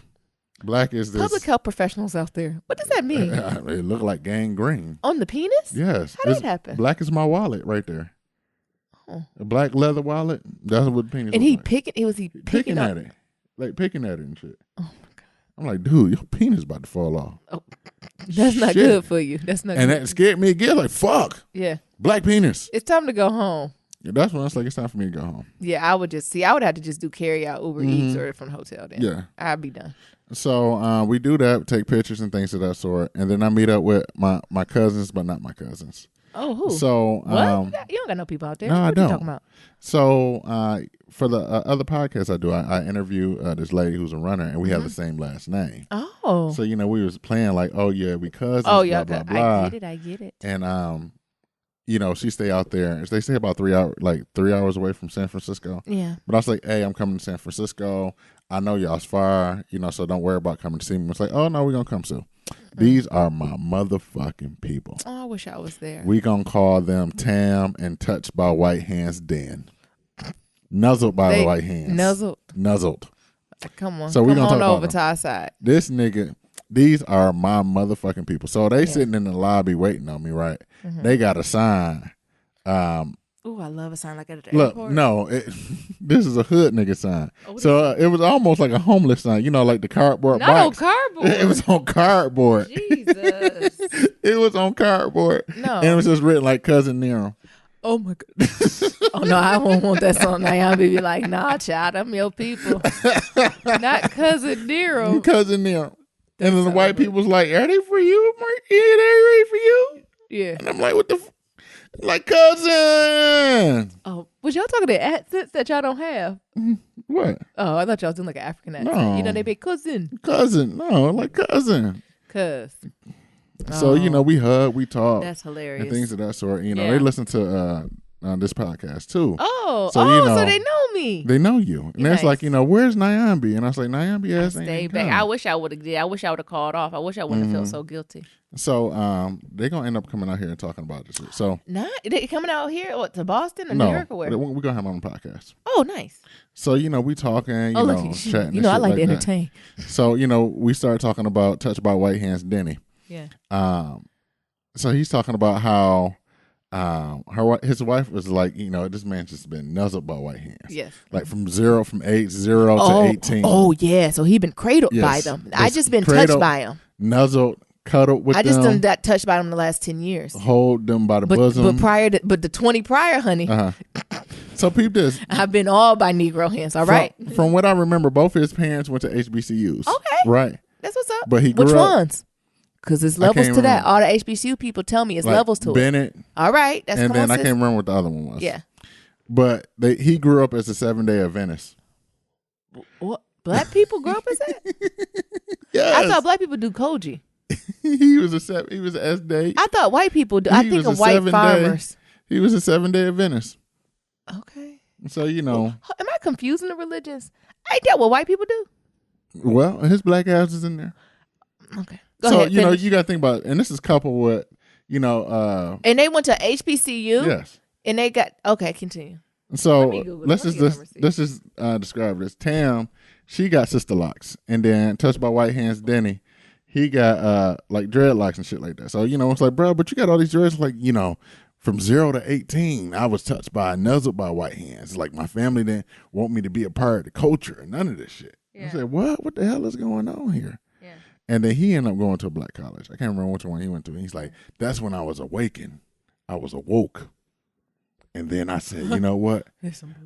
Black is this. Public health professionals out there. What does that mean? It looked like gangrene. On the penis? Yes. How did that happen? Black is my wallet right there. Oh. A black leather wallet. That's what the penis. And was he like. picking at it, like picking at it and shit. Oh my God! I'm like, dude, your penis about to fall off. Oh, that's not Shit. good for you. That's not. And good. that scared me again. Like, fuck. Yeah. Black penis. It's time to go home. Yeah, that's when it's like it's time for me to go home. Yeah, I would have to just do carry out, Uber Eats, or from the hotel. Then Yeah. I'd be done. So we do that, take pictures and things of that sort, and then I meet up with my cousins, but not my cousins. Oh, who? So what? You don't got no people out there. No, I what don't. Are you talking about? So for the other podcast I do, I interview this lady who's a runner, and we have the same last name. Oh. So we was playing like, oh yeah, we cousins. Oh yeah, blah blah blah. I get it. And she stay out there. They stay about 3 hours away from San Francisco. Yeah. But I was like, hey, I'm coming to San Francisco. I know y'all's far, so don't worry about coming to see me. It's like, oh no, we're gonna come soon. These are my motherfucking people. Oh, I wish I was there. We gonna call them Tam and Touched by White Hands Den. Nuzzled by the white hands. Nuzzled. Come on. So we gonna come on talk over about to our side. This nigga, these are my motherfucking people. So they sitting in the lobby waiting on me, right? Mm-hmm. They got a sign. Ooh, I love a sign like that at the Look, airport. no, this is a hood nigga sign. Oh, So it was almost like a homeless sign, like the cardboard box. Cardboard. It was on cardboard. Jesus. It was on cardboard. No. And it was just written like Cousin Nero. Oh my God. Oh no, I won't want that song. I'll be like, nah, child, I'm your people. Not Cousin Nero. Cousin Nero. And then the so white good. people was like, are they for you? I'm like, yeah, they ready for you. Yeah. And I'm like, what the like, cousin. Oh, was y'all talking to accents that y'all don't have? What? Oh, I thought y'all was doing like an African accent. No. They be cousin. Cousin. No, like cousin. Cuz. So, we hug, we talk. That's hilarious. And things of that sort. Yeah. They listen to this podcast too. Oh, So, so they know me. They know you. And Nice. it's like, where's Nyambi? And I was like, Nyambi ass ain't Stay even back. come. I wish I would have did. I wish I would have called off. I wish I wouldn't have felt so guilty. So they're going to end up coming out here and talking about this shit. So Not they coming out here to Boston or no, New York or where? we're going to have them on the podcast. Oh, nice. So, we talking, Oh, look, chatting. you and know I shit like to that. entertain. So, we started talking about Touched by White Hands Denny. Yeah. So he's talking about how his wife was like, this man's just been nuzzled by white hands. Yes. Like from age 0 to 18. Oh yeah. So he been cradled Yes. by them. I It's just been cradled, touched by him. Nuzzled, cuddled with I just them. done that touched by them the last 10 years. Hold them by the bosom. But the 20 prior, honey, So peep this. I've been all by Negro hands. All right. From what I remember, both his parents went to HBCUs. Okay. Right. That's what's up. But he grew Which up- ones? Because it's levels can't to that. remember. All the HBCU people tell me it's Like levels to it. Bennett. All right. That's And come then on, I sis. can't remember what the other one was. Yeah. But he grew up as a 7-day Adventist. What? Black people grow up as that? Yes. I thought black people do koji. he was a S-Day. I thought white people do. He I think was of a white 7-day farmers. He was a 7-day Adventist. Okay. So, Am I confusing the religions? Ain't that what white people do? well, his black ass is in there. Okay. Go So, ahead. finish. you got to think about it. And this is coupled with, And they went to HBCU. yes. And they got okay. Continue. So Let me Google it. let's Let me just get my let's just describe this. Tam, she got sister locks, and then Touched by White Hands Denny, he got like dreadlocks and shit like that. So it's like, bro, but you got all these dreads, like from 0 to 18, I was touched by and nuzzled by white hands. Like my family didn't want me to be a part of the culture and none of this shit. I said, what? What the hell is going on here? Yeah. And then he ended up going to a black college. I can't remember which one he went to. And he's like, that's when I was awakened. I was awoke. And then I said, you know what?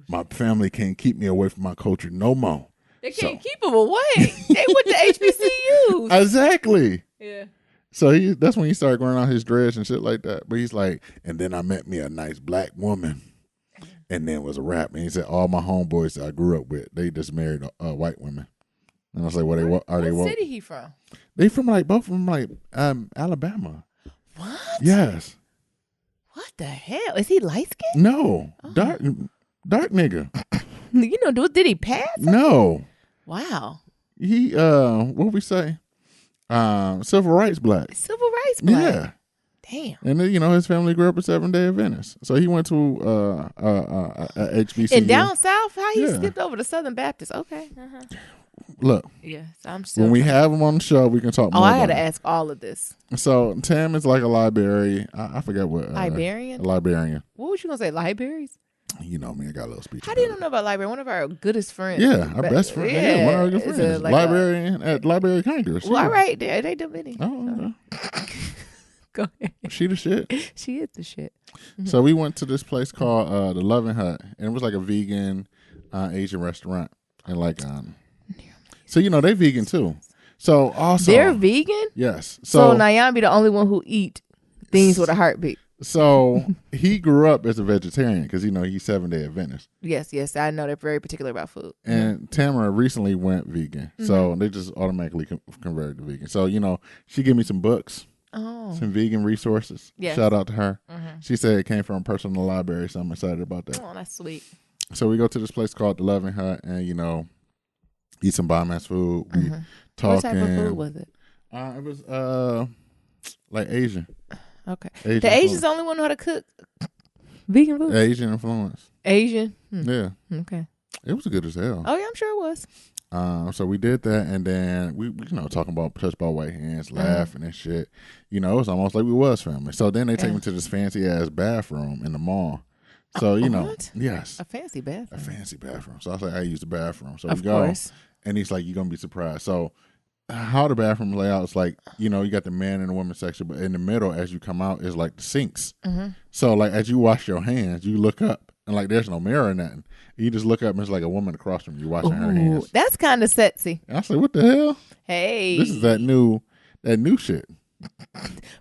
My family can't keep me away from my culture no more. They can't keep them away. They went to HBCUs. Exactly. Yeah. So that's when he started growing out his dreads and shit like that. But he's like, and then I met me a nice black woman. And then it was a rap. And he said, all my homeboys that I grew up with, they just married white women. And I was like, what city he from? They from both of them Alabama. What? Yes. What the hell? Is he light skinned? No. Dark nigga. Did he pass? No. Wow. He what we say? Civil rights black. Civil rights black. Yeah. Damn. And then, his family grew up a 7-day Adventist. So he went to a HBCU. And down south, how he skipped over to Southern Baptist. Okay. Uh-huh. Look. Yes, I'm still. When we have him on the show, we can talk more. I had to ask all of this. So Tam is like a librarian. I forget what. Librarian? A librarian. What was you going to say? Libraries? You know me, I got a little speech. How do you know about library? One of our goodest friends. Yeah, our best friend. Yeah, one of our good friends. Librarian at Library Congress. Well, all right. They do many. Oh, okay. Go ahead. She the shit. She is the shit. Mm-hmm. So we went to this place called the Loving Hut, and it was like a vegan Asian restaurant, and so they vegan too. So also they're vegan. Yes. So Nyambi the only one who eat things with a heartbeat. So he grew up as a vegetarian because he's 7-day Adventist. Yes, I know they're very particular about food. And Tamara recently went vegan, so they just automatically converted to vegan. So she gave me some books. Oh. Some vegan resources. Yes. Shout out to her. Mm-hmm. She said it came from a person in the library, so I'm excited about that. Oh, that's sweet. So we go to this place called the Loving Hut and, eat some bomb-ass food. We talking. What type of food was it? It was like Asian. Okay. Asian the Asians food. only know how to cook vegan food? Asian influence. Asian? Yeah. Okay. It was good as hell. Oh, yeah, I'm sure it was. So we did that, and then we talking about touched by white hands, laughing and shit. It was almost like we was family. So then they take me to this fancy ass bathroom in the mall. So what? Yes, a fancy bathroom. a fancy bathroom. So I was like, I use the bathroom. So of we go, course. and he's like, you're gonna be surprised. So how the bathroom layout is like, you got the man and the woman section, but in the middle, as you come out, is like the sinks. Mm-hmm. So like as you wash your hands, you look up, and like there's no mirror or nothing. You just look up and it's like a woman across from you washing her hands. That's kind of sexy. And I said, what the hell? Hey. This is that new shit.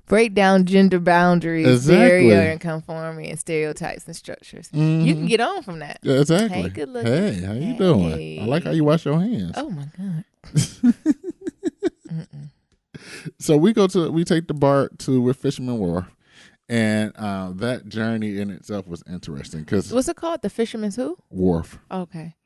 Break down gender boundaries, Exactly. barrier and conformity and stereotypes and structures. Mm-hmm. You can get on from that. Yeah, exactly. Hey, good looking. Hey, how you doing? I like how you wash your hands. Oh my God. So we take the BART to Fisherman Wharf. And that journey in itself was interesting because what's it called? The Fisherman's who? Wharf. Okay.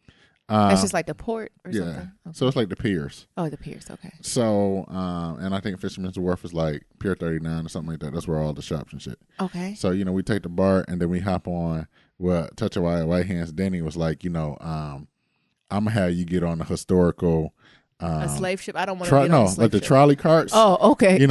That's just like the port or something. Okay. So it's like the piers. Oh, the piers. Okay. So and I think Fisherman's Wharf is like Pier 39 or something like that. That's where all the shops and shit. Okay. So we take the BART and then we hop on. Well, Touch of White Hands. Denny was like, I'm gonna have you get on the historical. A slave ship. I don't want to get on a slave like the ship. trolley carts. Oh, okay.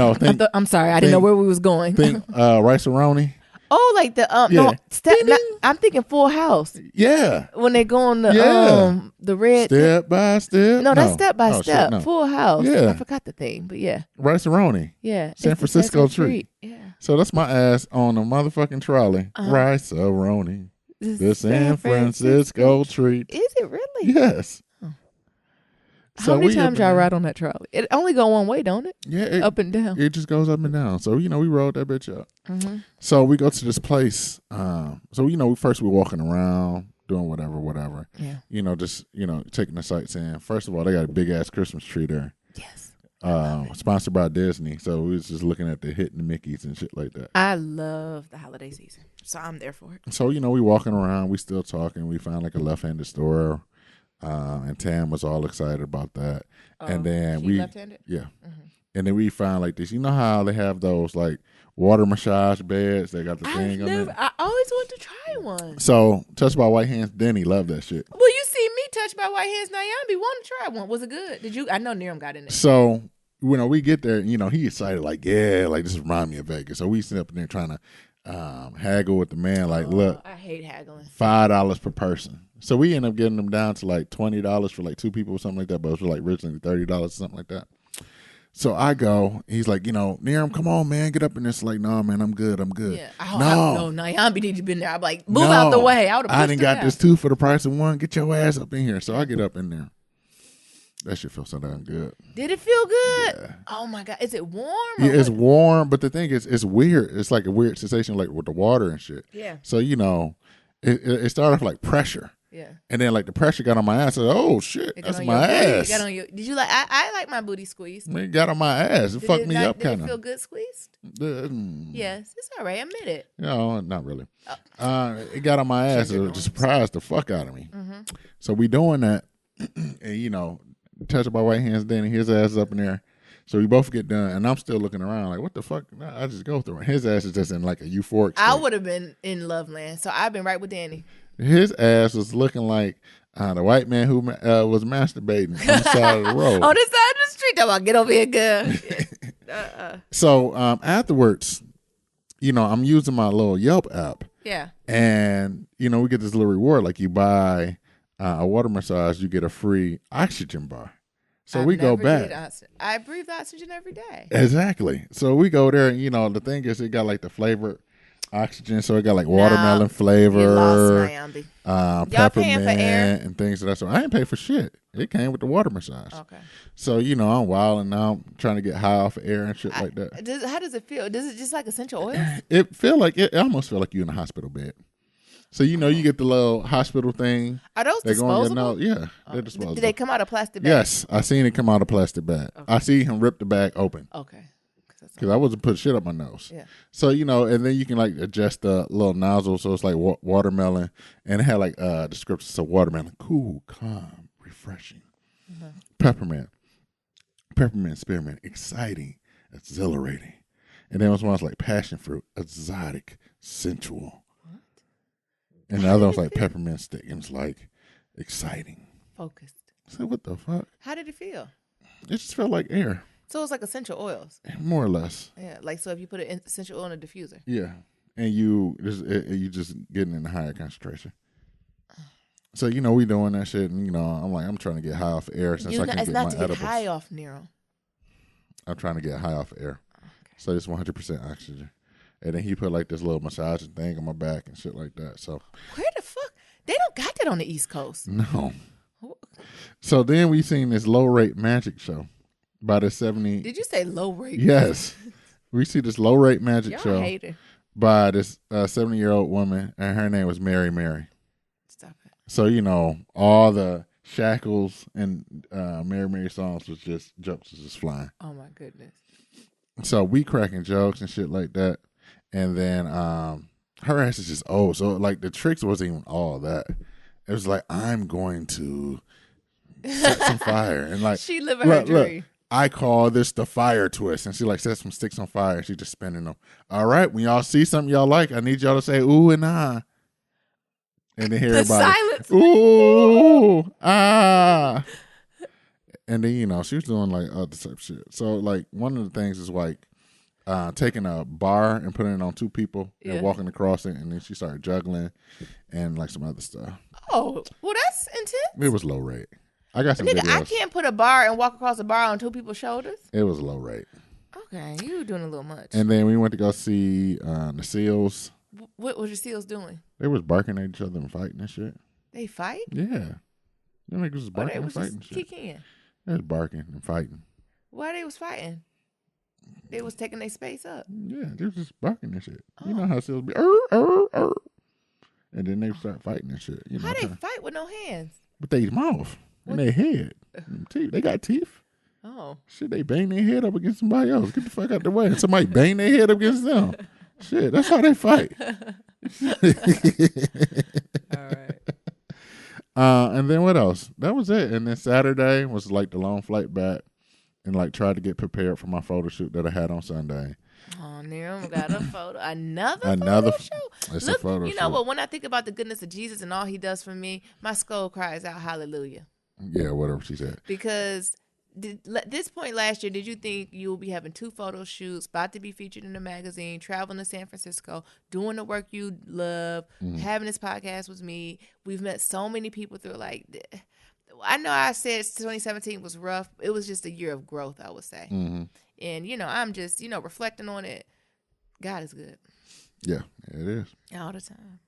I'm sorry. I didn't know where we was going. Think Rice-A-Roni. Oh, like the no step. I'm thinking Full House. Yeah. When they go on the the red Step by step. No, that's Step by Step. Shit, no. Full House. Yeah. I forgot the thing, but yeah. Rice-A-Roni. Yeah. San It's the Francisco Sesame treat. Yeah. So that's my ass on a motherfucking trolley. Rice-A-Roni. The San Francisco treat. Is it really? Yes. How many times y'all ride on that trolley? It only go one way, don't it? Yeah. Up and down. It just goes up and down. So, we rode that bitch up. Mm-hmm. So we go to this place. So, first we're walking around, doing whatever. Yeah. Just, taking the sights in. First of all, they got a big ass Christmas tree there. Yes. Sponsored by Disney. So we was just looking at the hitting the Mickeys and shit like that. I love the holiday season. So I'm there for it. So, we walking around, we still talking. We found like a left-handed store. And Tam was all excited about that. And then she left-handed? Yeah. Mm-hmm. And then we found like this. You know how they have those like water massage beds? They got the thing on it. I always want to try one. So, Touched by White Hands, Denny loved that shit. Well, you see me touched by white hands. Nyambi want to try one. Was it good? Did you? I know Niram got in there. So, when we get there, he excited like, yeah, like this remind me of Vegas. So we sit up in there trying to haggle with the man. Like, look, I hate haggling. $5 per person. So we end up getting them down to like $20 for like 2 people or something like that. But it was like originally $30 or something like that. So I go. He's like, Niram, come on, man, get up in this. Like, no, man, I'm good. Yeah. No, Nyambi need to been there. I'm like, move out the way. I done got this 2 for the price of 1. Get your ass up in here. So I get up in there. That shit feels so damn good. Did it feel good? Yeah. Oh my God. Is it warm? Yeah, it's warm, but the thing is, it's weird. It's like a weird sensation, like with the water and shit. Yeah. So it started off like pressure. Yeah. And then like the pressure got on my ass. I said, oh shit, that's my ass. Did you like? I like my booty squeezed. It got on my ass. It fucked me up kind of. Did it feel good squeezed? Yes, it's all right. Admit it. Not really. It got on my ass. It just surprised the fuck out of me. Mm-hmm. So we doing that, and touching my right hand's Danny, his ass is up in there. So we both get done, and I'm still looking around like, what the fuck? I just go through it. His ass is just in like a euphoric state. I would have been in love land, so I've been right with Danny. His ass was looking like the white man who was masturbating on the side of the road. On the side of the street. I'm like, get over here, girl. So afterwards, I'm using my little Yelp app. Yeah. And, we get this little reward. Like you buy a water massage, you get a free oxygen bar. So we go back. I breathe oxygen every day. Exactly. So we go there, and, the thing is, it got like the flavored oxygen, so it got like watermelon flavor, you lost Nyambi. Peppermint, for air? and things of that sort. I ain't pay for shit. It came with the water massage. Okay. So I'm wild, and now I'm trying to get high off of air and shit like that. How does it feel? Does it just like essential oils? It almost feel like you're in a hospital bed. So you get the little hospital thing. Are those disposable? Yeah, they're disposable. Do they come out of plastic bags? Yes, I seen it come out of plastic bag. Okay. I see him rip the bag open. Okay. Because I wasn't putting shit up my nose. Yeah. So, and then you can like adjust the little nozzle. So it's like watermelon. And it had like descriptions. So watermelon, cool, calm, refreshing. Mm-hmm. Peppermint, spearmint, exciting, exhilarating. And then one was like passion fruit, exotic, sensual. What? And the other one's like peppermint stick. And it's like exciting. Focused. So what the fuck? How did it feel? It just felt like air. So it's like essential oils. More or less. Yeah, like so if you put an essential oil in a diffuser. Yeah, and you just getting in a higher concentration. So we doing that shit, and I'm trying to get high off air since I can it's get not my to get edibles. high off, Nero. I'm trying to get high off air, okay. So it's 100% oxygen, and then he put like this little massaging thing on my back and shit like that. So where the fuck they don't got that on the East Coast? No. So then we seen this low rate magic show. By the 70. Did you say low rate? Yes. We see this low rate magic Y'all show hate her. by this 70-year-old woman, and her name was Mary Mary. Stop it. So, all the Shackles and Mary Mary songs was just jokes was just flying. Oh my goodness. So we cracking jokes and shit like that. And then her ass is just old. So like the tricks wasn't even all that. It was like, I'm going to set some fire. And like she living her dream. Look, I call this the fire twist. And she like set some sticks on fire and she just spinning them. All right, when y'all see something y'all like, I need y'all to say ooh and ah. And then hear everybody silence. Ooh, ah. And then, she was doing like other type shit. So like one of the things is like taking a bar and putting it on two people and walking across it, and then she started juggling and like some other stuff. Oh, well that's intense. It was low rate. I got some Nigga, videos. I can't put a bar and walk across a bar on two people's shoulders. It was low rate. Okay, you were doing a little much. And then we went to go see the SEALs. What was your SEALs doing? They was barking at each other and fighting and shit. They fight? Yeah. Them niggas was barking and fighting and shit. Kick in. They was barking and fighting. Why they was fighting? They was taking their space up. Yeah, they was just barking and shit. Oh. You know how SEALs be, and then they start fighting and shit. You know, how they fight with no hands? With their mouth and their head. Teeth. They got teeth. Oh. Shit, they bang their head up against somebody else. Get the fuck out the way. And somebody bang their head up against them. Shit, that's how they fight. All right. And then what else? That was it. And then Saturday was like the long flight back, and like tried to get prepared for my photo shoot that I had on Sunday. Oh, Nero got a photo. Another photo show. It's Look, a photo you know shoot. what? When I think about the goodness of Jesus and all he does for me, my skull cries out hallelujah. Yeah, whatever she said. Because this point last year, did you think you will be having 2 photo shoots, about to be featured in a magazine, traveling to San Francisco, doing the work you love, having this podcast with me? We've met so many people through I know I said 2017 was rough. It was just a year of growth, I would say. And, I'm just, reflecting on it. God is good. Yeah, it is. All the time.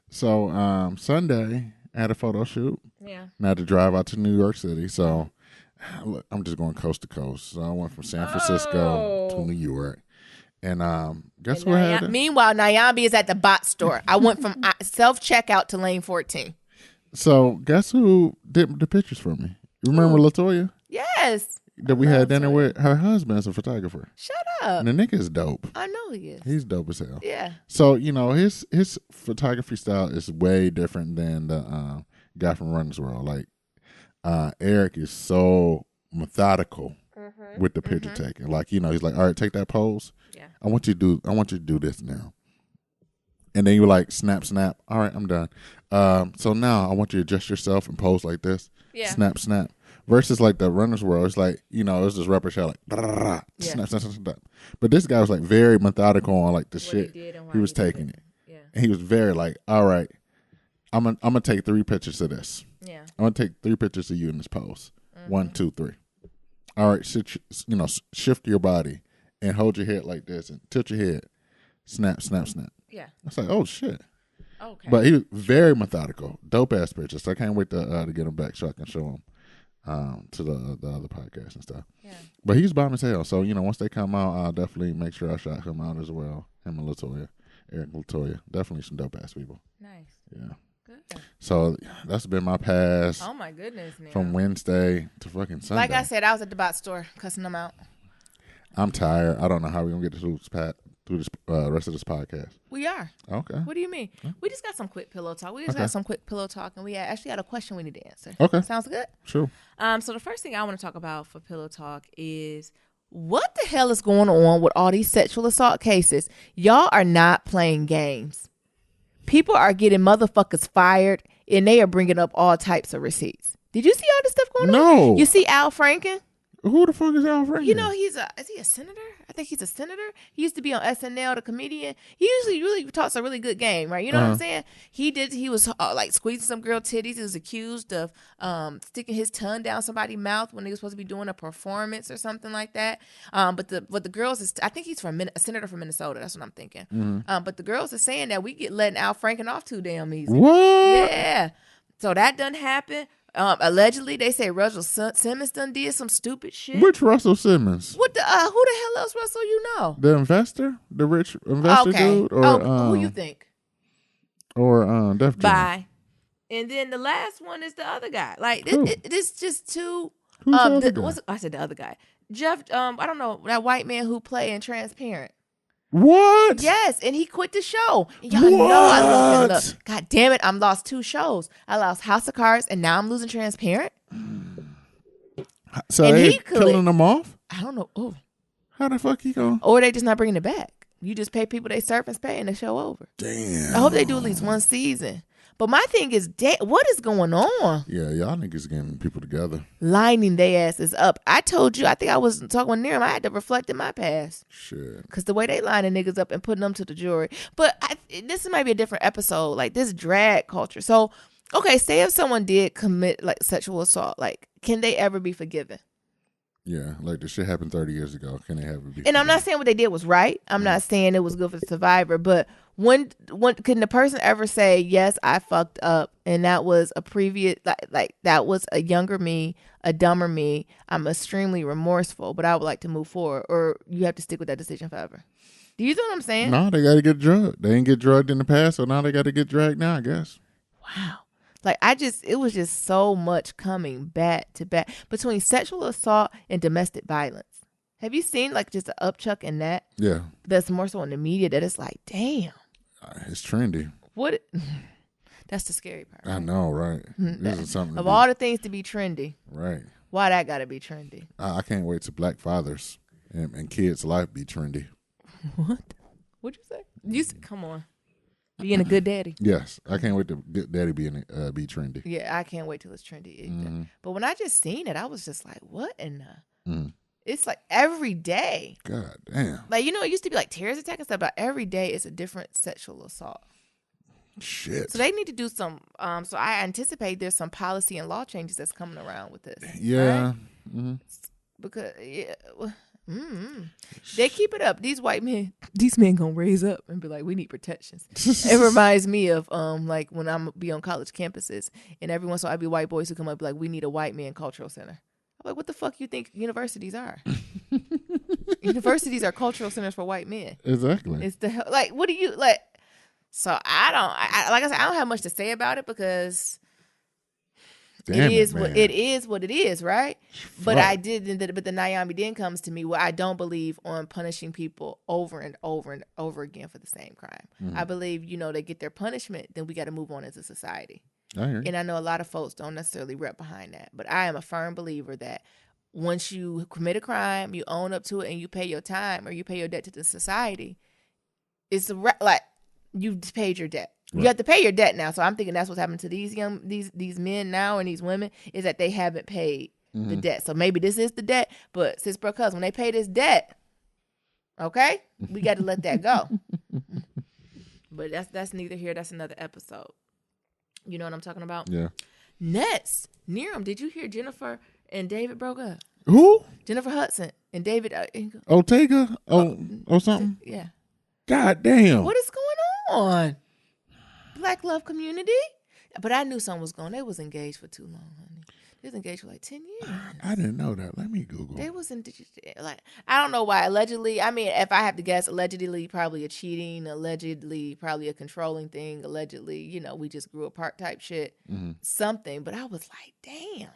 So Sunday, I had a photo shoot. Yeah. And I had to drive out to New York City. So look, I'm just going coast to coast. So I went from San Francisco to New York. And guess what happened? Meanwhile, Nyambi is at the bot store. I went from self-checkout to lane 14. So guess who did the pictures for me? You remember LaToya? Yes. That we had dinner with. Her husband is a photographer. Shut up. And the nigga is dope. I know he is. He's dope as hell. Yeah. So, his photography style is way different than the guy from Runner's World. Like, Eric is so methodical with the picture taking. Like, he's like, all right, take that pose. Yeah. I want you to do this now. And then you were like, snap, snap. All right, I'm done. So now I want you to adjust yourself and pose like this. Yeah. Snap, snap. Versus like the Runner's World, it's like, it's this rapper shot like, Yeah. snap, snap, snap, snap. But this guy was like very methodical on like the What shit. he Was taking it. Yeah. And he was very like, all right, I'm gonna take 3 pictures of this. Yeah. I'm gonna take 3 pictures of you in this pose. 1, 2, 3. All right, shift your body and hold your head like this and tilt your head. Snap, snap, snap. Yeah. I was like, oh shit. Okay. But he was very methodical, dope ass pictures. So I can't wait to get him back so I can show him to the other podcast and stuff. Yeah. But he's bomb as hell. So once they come out, I'll definitely make sure I shout him out as well. Him and LaToya, Eric and LaToya, definitely some dope ass people. Nice. Yeah. Good. So that's been my past. Oh my goodness. Now. From Wednesday to fucking Sunday. Like I said, I was at the bot store cussing them out. I'm tired. I don't know how we're gonna get through this rest of this podcast. We are. Okay. What do you mean? We just got some quick pillow talk. We just got some quick pillow talk, and we actually had a question we need to answer. Okay. Sounds good? Sure. So the first thing I want to talk about for pillow talk is what the hell is going on with all these sexual assault cases? Y'all are not playing games. People are getting motherfuckers fired, and they are bringing up all types of receipts. Did you see all this stuff going on? No. You see Al Franken? Who the fuck is Al Franken? Is he a senator? I think he's a senator. He used to be on SNL, the comedian. He usually really talks a really good game, right? You know what I'm saying? He was like squeezing some girl titties. He was accused of sticking his tongue down somebody's mouth when he was supposed to be doing a performance or something like that. But the girls, I think he's a senator from Minnesota. That's what I'm thinking. But the girls are saying that we get letting Al Franken off too damn easy. What? Yeah. So that done happen. Allegedly, they say Russell Simmons done did some stupid shit. Which Russell Simmons? What the? Who the hell else, Russell? You know? The investor, the rich investor dude, or who you think? Or Def Jam? Bye. And then the last one is the other guy. Like this just too. Who's the other guy? I said the other guy, Jeff. I don't know, that white man who played in Transparent. What? Yes, and he quit the show. And y'all know I love him. God damn it, I'm lost 2 shows. I lost House of Cards, and now I'm losing Transparent. So and they he killing them off? I don't know. Oh, how the fuck he going? Or they just not bringing it back. You just pay people they servants pay and the show over. Damn. I hope they do at least 1 season. But my thing is, what is going on? Yeah, y'all niggas getting people together. Lining their asses up. I told you, I think I was talking with Niram, I had to reflect in my past. Shit. Because the way they lining niggas up and putting them to the jury. But this might be a different episode, like this drag culture. So, okay, say if someone did commit like sexual assault, like can they ever be forgiven? Yeah, like the shit happened 30 years ago. Can they have it be? And I'm not saying what they did was right. I'm not saying it was good for the survivor, but when can the person ever say, yes, I fucked up, and that was a previous, like that was a younger me, a dumber me. I'm extremely remorseful, but I would like to move forward. Or you have to stick with that decision forever. Do you know what I'm saying? No, they got to get drugged. They didn't get drugged in the past, so now they got to get dragged now, I guess. Wow. Like it was just so much coming back to back between sexual assault and domestic violence. Have you seen like just an upchuck in that? Yeah. That's more so in the media that it's like, damn. It's trendy. What? That's the scary part. I know, right? This is something. Of all the things to be trendy. Right. Why that got to be trendy? I can't wait till Black fathers and kids' life be trendy. What? What'd you say? You said, come on. Being a good daddy. Yes, I can't wait to get daddy be trendy. Yeah, I can't wait till it's trendy. Mhm. But when I just seen it, I was just like, what in the? Mm. It's like every day. God damn. Like, it used to be like terrorist attack and stuff, but every day is a different sexual assault. Shit. So they need to do some, so I anticipate there's some policy and law changes that's coming around with this. Yeah. Right? Mm-hmm. Because, they keep it up. These white men, these men gonna raise up and be like, we need protections. It reminds me of like when I'm be on college campuses and every once in a while I be white boys who come up and be like, we need a white man cultural center. I'm like, what the fuck you think universities are? Universities are cultural centers for white men. Exactly. It's what do you like? So like I said, I don't have much to say about it because it is what it is, right? But but the Nyami Den comes to me where I don't believe on punishing people over and over and over again for the same crime. Mm. I believe, they get their punishment, then we got to move on as a society. And I know a lot of folks don't necessarily rep behind that, but I am a firm believer that once you commit a crime, you own up to it and you pay your time or you pay your debt to the society, it's like you've paid your debt. Right. You have to pay your debt now. So I'm thinking that's what's happening to these men now and these women is that they haven't paid the debt. So maybe this is the debt, but sis bro cuz when they pay this debt, okay, we got to let that go. But that's neither here. That's another episode. You know what I'm talking about? Yeah. Next, Nerum, did you hear Jennifer and David broke up? Who? Jennifer Hudson and David Ortega? Or something? Yeah. God damn. What is going on? Black love community? But I knew something was going on. They was engaged for too long, honey. They was engaged for like 10 years. I didn't know that. Let me Google. They was I don't know why. Allegedly, I mean, if I have to guess, allegedly probably a cheating, allegedly probably a controlling thing, allegedly, we just grew apart type shit, something. But I was like, damn.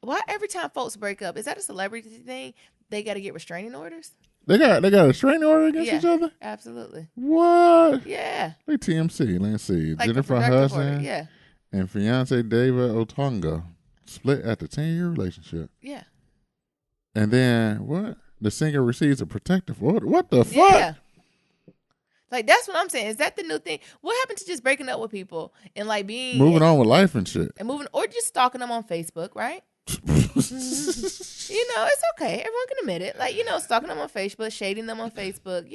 Why every time folks break up, is that a celebrity thing? They got to get restraining orders? They got a restraining order against each other? Absolutely. What? Yeah. Like TMC. Let's see. Like Jennifer Hudson and fiance David Otunga split after 10-year relationship. Yeah. And then what? The singer receives a protective order. What the fuck? Yeah. Like, that's what I'm saying. Is that the new thing? What happened to just breaking up with people and like being moving on with life and shit? And moving, or just stalking them on Facebook, right? It's okay. Everyone can admit it. Like, stalking them on Facebook, shading them on Facebook,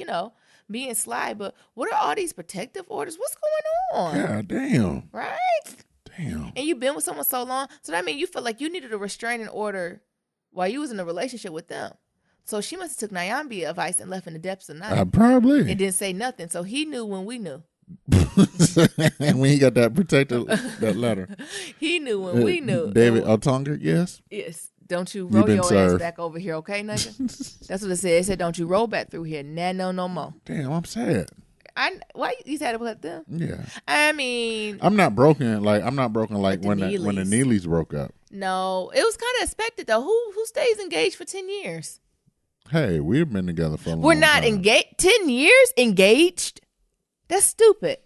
being sly. But what are all these protective orders? What's going on? God damn. Right? Damn. And you've been with someone so long. So that means you feel like you needed a restraining order while you was in a relationship with them. So she must have took Nyambi advice and left in the depths of night. Probably. And didn't say nothing. So he knew when we knew. When he got that protective that letter. He knew when we knew. David Otunga, yes? Yes. Don't you roll your ass back over here, okay, nigga? That's what it said. It said, don't you roll back through here. No more. Damn, I'm sad. Why you had to put them? Yeah. I mean, I'm not broken like when the Neelys broke up. No, it was kind of expected though. Who stays engaged for 10 years? Hey, we've been together for a long time. We're not engaged. 10 years engaged? That's stupid.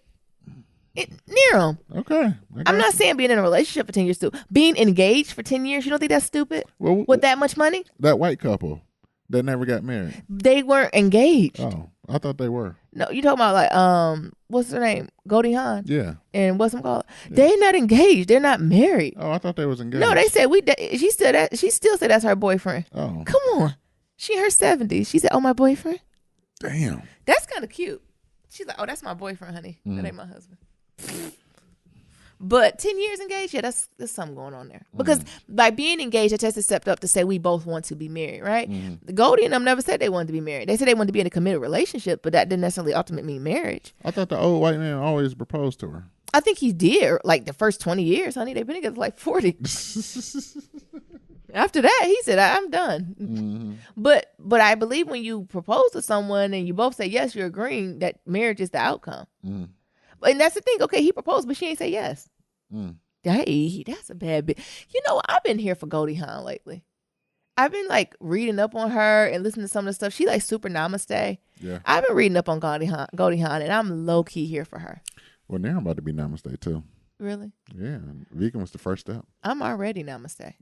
Nerum. Okay. I'm not saying being in a relationship for 10 years too. Being engaged for 10 years, you don't think that's stupid? Well, with that much money? That white couple that never got married. They weren't engaged. Oh, I thought they were. No, you talking about like what's her name? Goldie Hawn. Yeah. And what's them called? Yeah. They're not engaged. They're not married. Oh, I thought they was engaged. No, they said she still said that's her boyfriend. Oh. Come on. She in her 70s. She said, "Oh, my boyfriend." Damn. That's kind of cute. She's like, "Oh, that's my boyfriend, honey. That ain't my husband." But 10 years engaged, yeah, there's something going on there. Because by being engaged, I just stepped up to say we both want to be married, right? The Goldie and them never said they wanted to be married. They said they wanted to be in a committed relationship, but that didn't necessarily ultimately mean marriage. I thought the old white man always proposed to her. I think he did, like the first 20 years, honey. They've been together like 40. After that, he said, "I'm done." But I believe when you propose to someone and you both say yes, you're agreeing that marriage is the outcome. And that's the thing. Okay, he proposed, but she ain't say yes. Hey, that's a bad bit. I've been here for Goldie Hawn lately. I've been like reading up on her and listening to some of the stuff. She like super namaste. Yeah. I've been reading up on Goldie Hawn, and I'm low key here for her. Well, now I'm about to be namaste too. Really? Yeah. Vegan was the first step. I'm already namaste.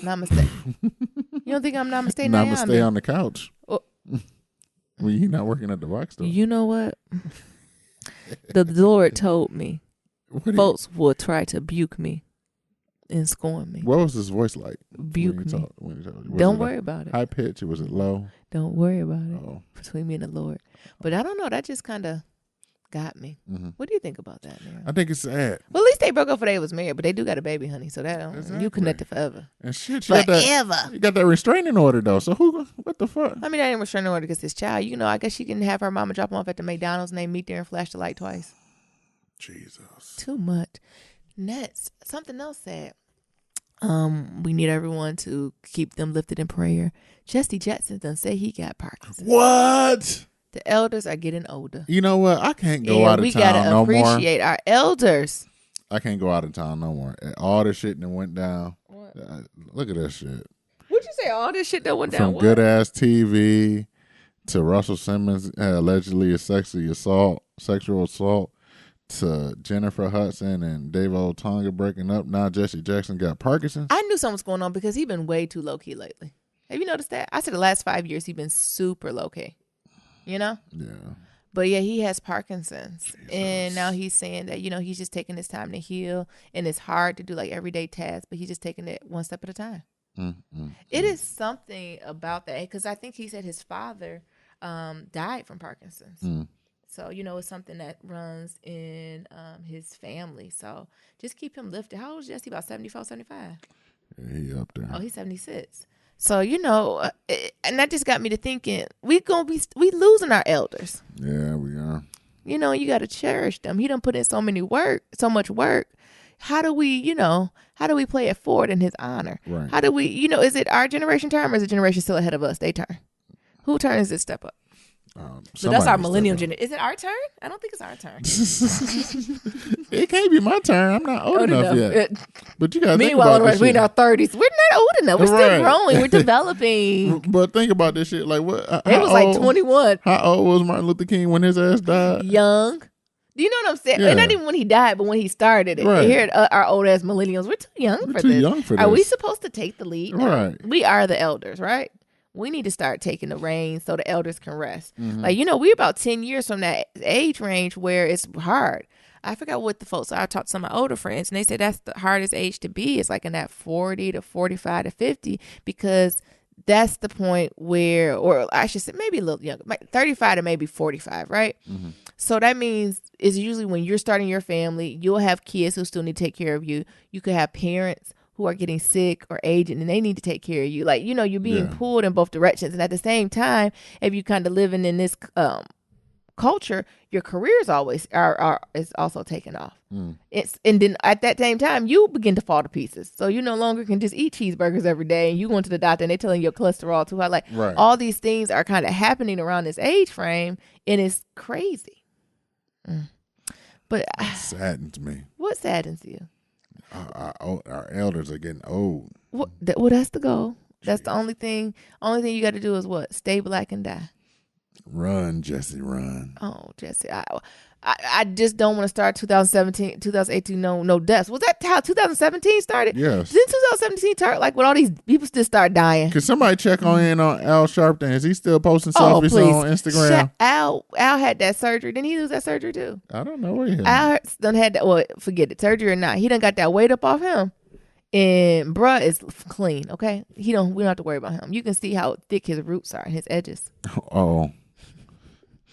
Namaste. You don't think I'm namaste? Namaste on the couch. Well, you're not working at the box store. You know what? The Lord told me What do you- folks will try to buke me and scorn me. What was his voice like? Buke me. Was Don't it worry about it. high pitch? Was it low? Don't worry about it. Oh. Between me and the Lord. But I don't know. That just kind of got me. Mm-hmm. What do you think about that, Nero? I think it's sad. Well, at least they broke up before they was married, but they do got a baby, honey. So that Exactly. you connected forever. And shit, you got that restraining order though. So what the fuck? I mean, I didn't restrain order because his child. You know, I guess she can have her mama drop him off at the McDonald's and they meet there and flash the light twice. Jesus. Too much. Next, something else said. We need everyone to keep them lifted in prayer. Jesse Jackson done say he got Parkinson's. What? The elders are getting older. You know what? I can't go And out of we town gotta no more. appreciate our elders. I can't go out of town no more. All the shit that went down. What? Look at that shit. What'd you say? All this shit that went down. From good ass TV to Russell Simmons allegedly a sexual assault to Jennifer Hudson and Dave Otunga breaking up. Now Jesse Jackson got Parkinson's. I knew something was going on because he's been way too low key lately. Have you noticed that? I said the last 5 years he's been super low key. You know? Yeah. But yeah, he has Parkinson's. Jesus. And now he's saying that, you know, he's just taking his time to heal. And it's hard to do like everyday tasks, but he's just taking it one step at a time. It is something about that because I think he said his father died from Parkinson's. So, you know, it's something that runs in his family. So just keep him lifted. How old is Jesse? About 74, 75? Yeah, he up there. Oh, he's 76. So, you know, and that just got me to thinking, we losing our elders. Yeah, we are. You know, you got to cherish them. He done put in so much work. How do we play it forward in his honor? Right. How do we, you know, is it our generation turn or is the generation still ahead of us? They turn. Who turn is this step up? So that's our millennium generation. Is it our turn? I don't think it's our turn. It can't be my turn. I'm not old enough yet. But you got to think meanwhile, about this we're in shit. our 30s. We're not old enough. We're still growing. We're developing. But think about this shit. Like what? It was like 21. How old was Martin Luther King when his ass died? Young. Do you know what I'm saying? Yeah. Not even when he died, but when he started it. Right. Here, our old ass millennials, we're too young for this. Are we supposed to take the lead now? Right. We are the elders, right? We need to start taking the reins so the elders can rest. Like, you know, we're about 10 years from that age range where it's hard. I forgot what the folks, I talked to some of my older friends, and they said that's the hardest age to be. It's like in that 40 to 45 to 50, because that's the point where, or I should say maybe a little younger, 35 to maybe 45, right? So that means it's usually when you're starting your family, you'll have kids who still need to take care of you. You could have parents who are getting sick or aging and they need to take care of you. Like, you know, you're being pulled in both directions. And at the same time, if you kind of living in this culture, your career is always is also taking off. And then at that same time, you begin to fall to pieces. So you no longer can just eat cheeseburgers every day and you going to the doctor and they telling you your cholesterol too high. Like all these things are kind of happening around this age frame and it's crazy. But it saddens me. What saddens you? Our elders are getting old. Well, that's the goal. That's the only thing. Only thing you got to do is what? Stay black and die. Run, Jesse, run. Oh, Jesse, I just don't want to start 2017, 2018. No deaths. Was that how 2017 started? Yes. Didn't 2017 start like when all these people just start dying? Could somebody check on Al Sharpton? Is he still posting selfies on Instagram? Al had that surgery. Didn't he lose that surgery too? I don't know where he had. Al done had that. Well, forget it, surgery or not. He done got that weight up off him. And bruh is clean, okay? We don't have to worry about him. You can see how thick his roots are and his edges. Oh.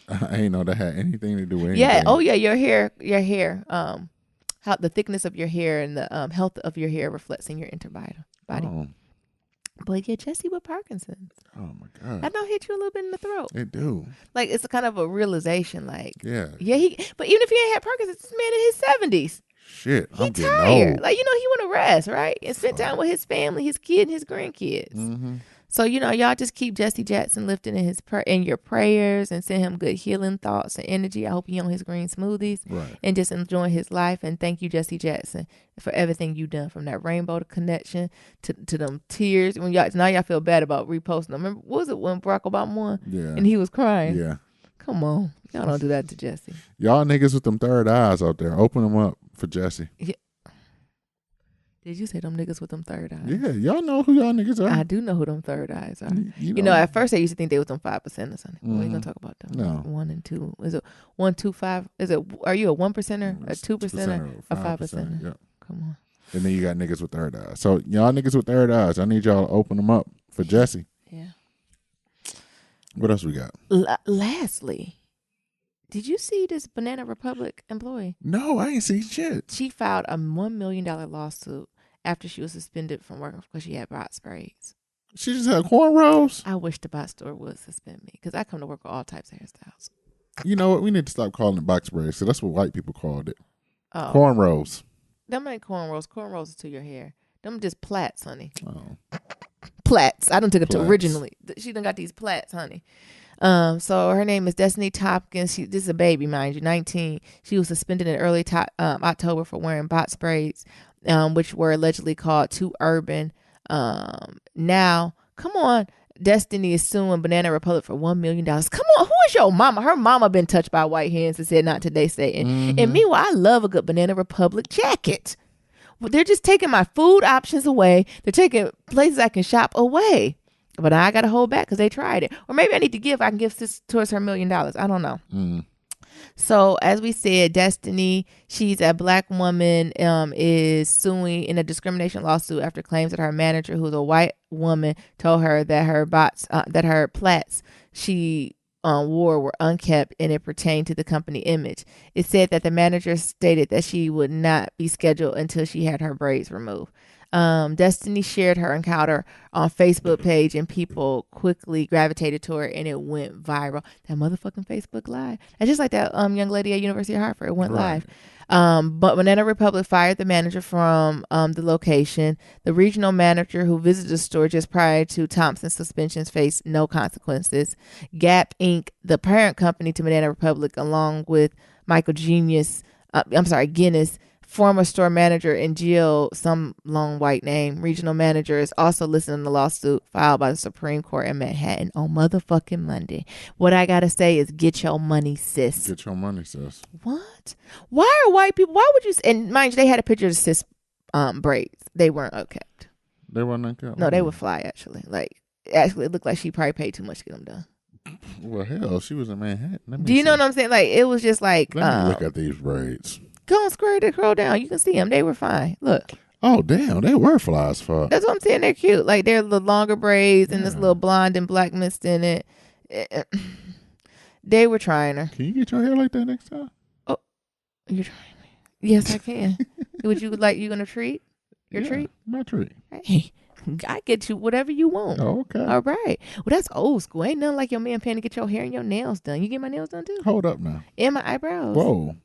I ain't know that had anything to do with anything. Yeah. Oh yeah, your hair. How the thickness of your hair and the health of your hair reflects in your body. Oh. But yeah, Jesse with Parkinson's. Oh my God. That don't hit you a little bit in the throat. It do. Like it's a kind of a realization. Like yeah. But even if he ain't had Parkinson's, this man in his 70s. Shit, I'm getting tired. old. Like, you know, he want to rest, right? And spend time with his family, his kid, and his grandkids. So, you know, y'all just keep Jesse Jackson lifted in your prayers and send him good healing thoughts and energy. I hope he on his green smoothies and just enjoying his life. And thank you, Jesse Jackson, for everything you done, from that rainbow to connection to them tears. When y'all feel bad about reposting them. Remember, what was it when Barack Obama won? Yeah. And he was crying. Yeah. Come on. Y'all don't do that to Jesse. Y'all niggas with them third eyes out there, open them up for Jesse. Yeah. Did you say them niggas with them third eyes? Yeah, y'all know who y'all niggas are. I do know who them third eyes are. You know, at first I used to think they was them 5%ers. Honey. We ain't gonna talk about them. No. 1 and 2. Is it 1, 2, 5? Is it? Are you a 1%er, a 2%er, a 5%er? Yep. Come on. And then you got niggas with third eyes. So y'all niggas with third eyes, I need y'all to open them up for Jesse. Yeah. What else we got? Lastly, did you see this Banana Republic employee? No, I ain't seen shit. She filed a $1 million lawsuit after she was suspended from working because she had bot sprays. She just had cornrows. I wish the bot store would suspend me because I come to work with all types of hairstyles. You know what? We need to stop calling it box braids. So that's what white people called it. Oh. Cornrows. Them ain't cornrows. Cornrows is to your hair. Them just plaits, honey. Oh. Plaits. I done took it to Plaits. originally. She done got these plaits, honey. So her name is Destiny Tompkins. This is a baby, mind you, 19. She was suspended in early October for wearing bot sprays, which were allegedly called Too Urban. Now, come on. Destiny is suing Banana Republic for $1 million. Come on, who is your mama? Her mama been touched by white hands and said not today, Satan. Mm-hmm. And meanwhile, I love a good Banana Republic jacket. Well, they're just taking my food options away. They're taking places I can shop away. But I got to hold back because they tried it. Or maybe I need to give. I can give this towards her $1 million. I don't know. Mm. So as we said, Destiny, she's a black woman, is suing in a discrimination lawsuit after claims that her manager, who's a white woman, told her that her plaits she wore were unkept and it pertained to the company image. It said that the manager stated that she would not be scheduled until she had her braids removed. Destiny shared her encounter on Facebook page and people quickly gravitated to her and it went viral. That motherfucking Facebook Live. It's just like that young lady at University of Hartford. It went live. But Banana Republic fired the manager from the location. The regional manager who visited the store just prior to Thompson's suspensions faced no consequences. Gap Inc., the parent company to Banana Republic, along with Michael Guinness, former store manager, and Jill, some long white name, regional manager, is also listed in the lawsuit filed by the Supreme Court in Manhattan on motherfucking Monday. What I gotta say is get your money, sis. Get your money, sis. What? Why are white people, why would you, and mind you, they had a picture of the sis braids. They weren't unkept. They weren't unkept? No, they were fly, actually. Actually, it looked like she probably paid too much to get them done. Well, hell, she was in Manhattan. Do you know what I'm saying? Like, it was just like, let me look at these braids. Go and scroll down. You can see them. They were fine. Look. Oh, damn. They were fly as fuck. That's what I'm saying. They're cute. Like, they're the longer braids and this little blonde and black mist in it. They were trying her. Can you get your hair like that next time? Oh, you're trying me. Yes, I can. Would you like, you going to treat? Your treat? My treat. Hey, I get you whatever you want. Oh, okay. All right. Well, that's old school. Ain't nothing like your man paying to get your hair and your nails done. You get my nails done too? Hold up now. And my eyebrows. Whoa.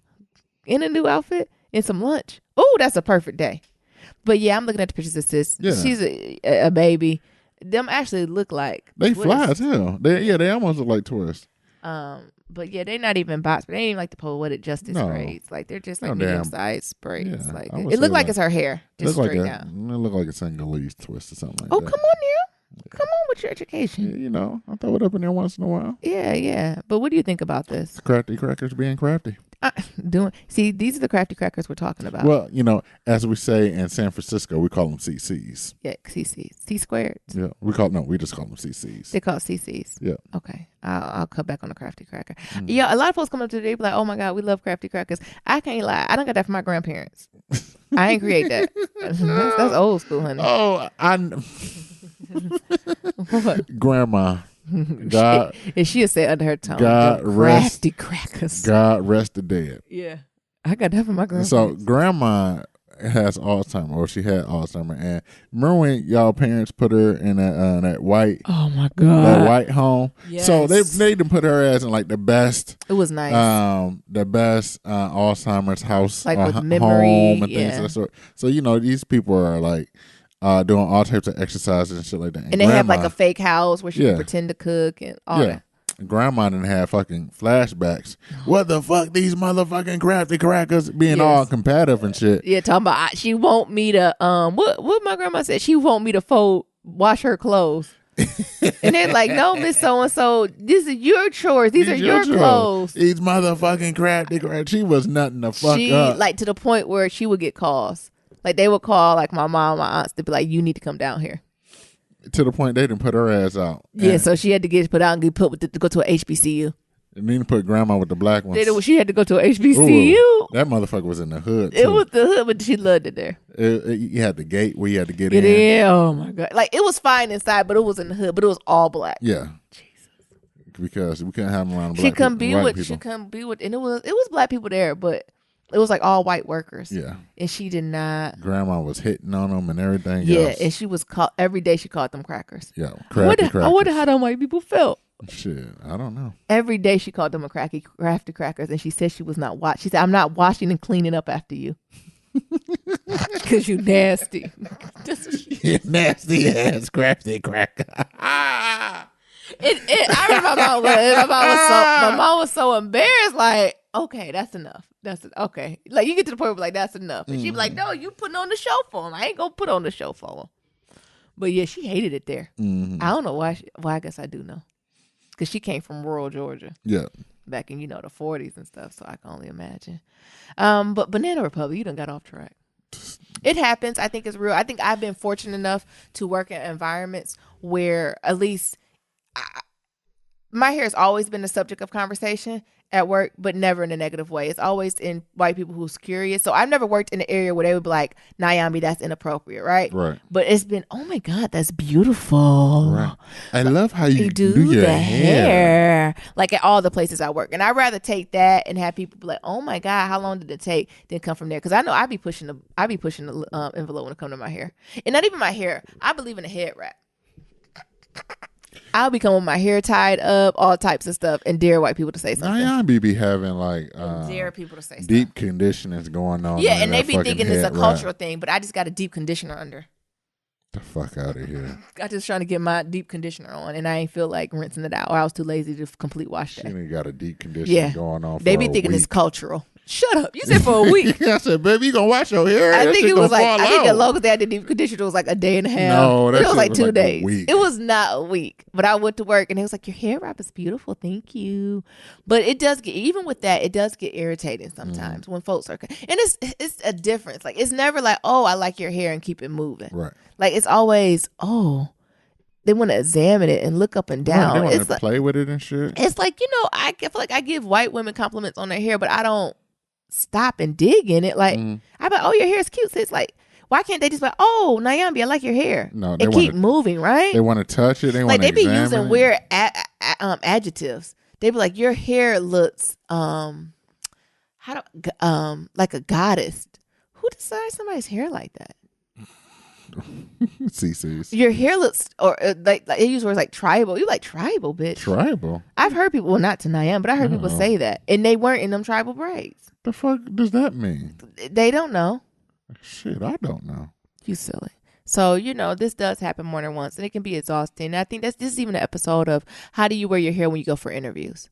In a new outfit and some lunch. Oh, that's a perfect day. But yeah, I'm looking at the pictures of sis. Yeah. She's a baby. Them actually look like They twists. fly as hell. They almost look like tourists. But yeah, they're not even box, but they ain't even like the poetic justice braids. Like they're just like medium sized braids. Yeah, like I would it say looked like that. it's her hair. Just Look straight like down. It look like a Senegalese twist or something like Oh, that. come on now. Come on with your education. Yeah, you know, I throw it up in there once in a while. Yeah. But what do you think about this? Crafty crackers being crafty. See, these are the crafty crackers we're talking about. Well, you know, as we say in San Francisco, we call them CCs. Yeah, CCs. C squared. Yeah, we just call them CCs. They call it CCs. Yeah. Okay. I'll cut back on the crafty cracker. Yeah, a lot of folks come up to the day be like, oh my God, we love crafty crackers. I can't lie. I done got that from my grandparents. I ain't create that. That's old school, honey. Oh, What? Grandma. God, and she'll say under her tongue, God crafty crackers. God rest the dead. Yeah. I got that from my grandparents. So grandma has Alzheimer's, or she had Alzheimer's, and remember when y'all parents put her in that white, oh my God, that white home? Yes. So they done put her ass in like the best. It was nice. Alzheimer's house, like with home memory and things of that sort. So you know these people are like doing all types of exercises and shit like that. And they have like a fake house where she can pretend to cook and all that. Grandma didn't have fucking flashbacks. What the fuck, these motherfucking crafty crackers being all competitive and shit. Yeah, talking about she want me to what my grandma said, she want me to wash her clothes. And they're like, no, Miss So and So, this is your chores. These are your clothes. These motherfucking crafty crackers. She was nothing to fuck up. Like to the point where she would get calls. Like they would call like my mom, my aunts to be like, you need to come down here. To the point they didn't put her ass out. Yeah, And, so she had to get put out and get put with to go to a HBCU. and then put grandma with the black ones. She had to go to a HBCU. Ooh, that motherfucker was in the hood too. It was the hood, but she loved it there. You had the gate where you had to get Get in. in. Oh my God. Like it was fine inside, but it was in the hood, but it was all black. Yeah. Jesus. Because we couldn't have them around She black couldn't people, be white with people. she couldn't be with and it was black people there, but it was like all white workers. Yeah. And she did not. Grandma was hitting on them and everything Yeah, else. and she was called every day. She called them crackers. Yeah, I crackers. wonder how them white people felt. Shit, I don't know. Every day she called them a crafty crackers, and she said she was not She said, "I'm not washing and cleaning up after you, because you nasty." That's what she Nasty ass crafty cracker. I remember my mom was so embarrassed. Like, okay, that's enough. Okay. Like you get to the point where like that's enough, and she'd be like, "No, you putting on the show for him. I ain't gonna put on the show for him." But yeah, she hated it there. Mm-hmm. I don't know why. I guess I do know, because she came from rural Georgia. Yeah. Back in the 40s and stuff, so I can only imagine. But Banana Republic, you done got off track. It happens. I think it's real. I think I've been fortunate enough to work in environments where at least my hair has always been the subject of conversation at work, but never in a negative way. It's always in white people who's curious. So I've never worked in an area where they would be like, Nyambi, that's inappropriate, right? Right. But it's been, oh my God, that's beautiful. Right. I love how you do your the hair. Like at all the places I work. And I'd rather take that and have people be like, oh my God, how long did it take? Than come from there. Because I know I'd be pushing the envelope when it comes to my hair. And not even my hair. I believe in a head wrap. I'll be coming with my hair tied up, all types of stuff, and dare white people to say something. Nyambi be having like Dare people to say something. deep conditionings going on. Yeah, and they be fucking thinking it's a head cultural wrap. thing, but I just got a deep conditioner under. The fuck out of here. I just trying to get my deep conditioner on, and I ain't feel like rinsing it out, or I was too lazy to complete wash She day. ain't got a deep conditioning going on. They be thinking it's cultural. Shut up. You said for a week. I said, baby, you gonna wash your hair? I That think shit it was gonna like, fall I think out. as long as they had the deep conditioner, it was like a day and a half. No, that it was shit like was 2 like a days. week. It was not a week, but I went to work and it was like, your hair wrap is beautiful. Thank you. But it does get, even with that, it does get irritating sometimes when folks are, and it's a difference. Like, it's never like, oh, I like your hair and keep it moving. Right. Like, it's always, oh, they want to examine it and look up and down. They want It's to like, play with it and shit. it's like, I feel like I give white women compliments on their hair, but I don't stop and dig in it. Like, I'm like, oh, your hair is cute. So it's like, why can't they just be like, oh, Nyambi, I like your hair. No, they and keep wanna- moving, right? They want to touch it. They like want to they be examine using it. weird adjectives. They be like, your hair looks like a goddess. Who decides somebody's hair like that? CC's. Your hair looks, or like they use words like tribal. You like tribal, bitch. Tribal. I've heard people, well, not to Nyam, but I heard people say that, and they weren't in them tribal braids. The fuck does that mean? They don't know. Shit, I don't know. You silly. So, this does happen more than once, and it can be exhausting. And I think this is even an episode of how do you wear your hair when you go for interviews.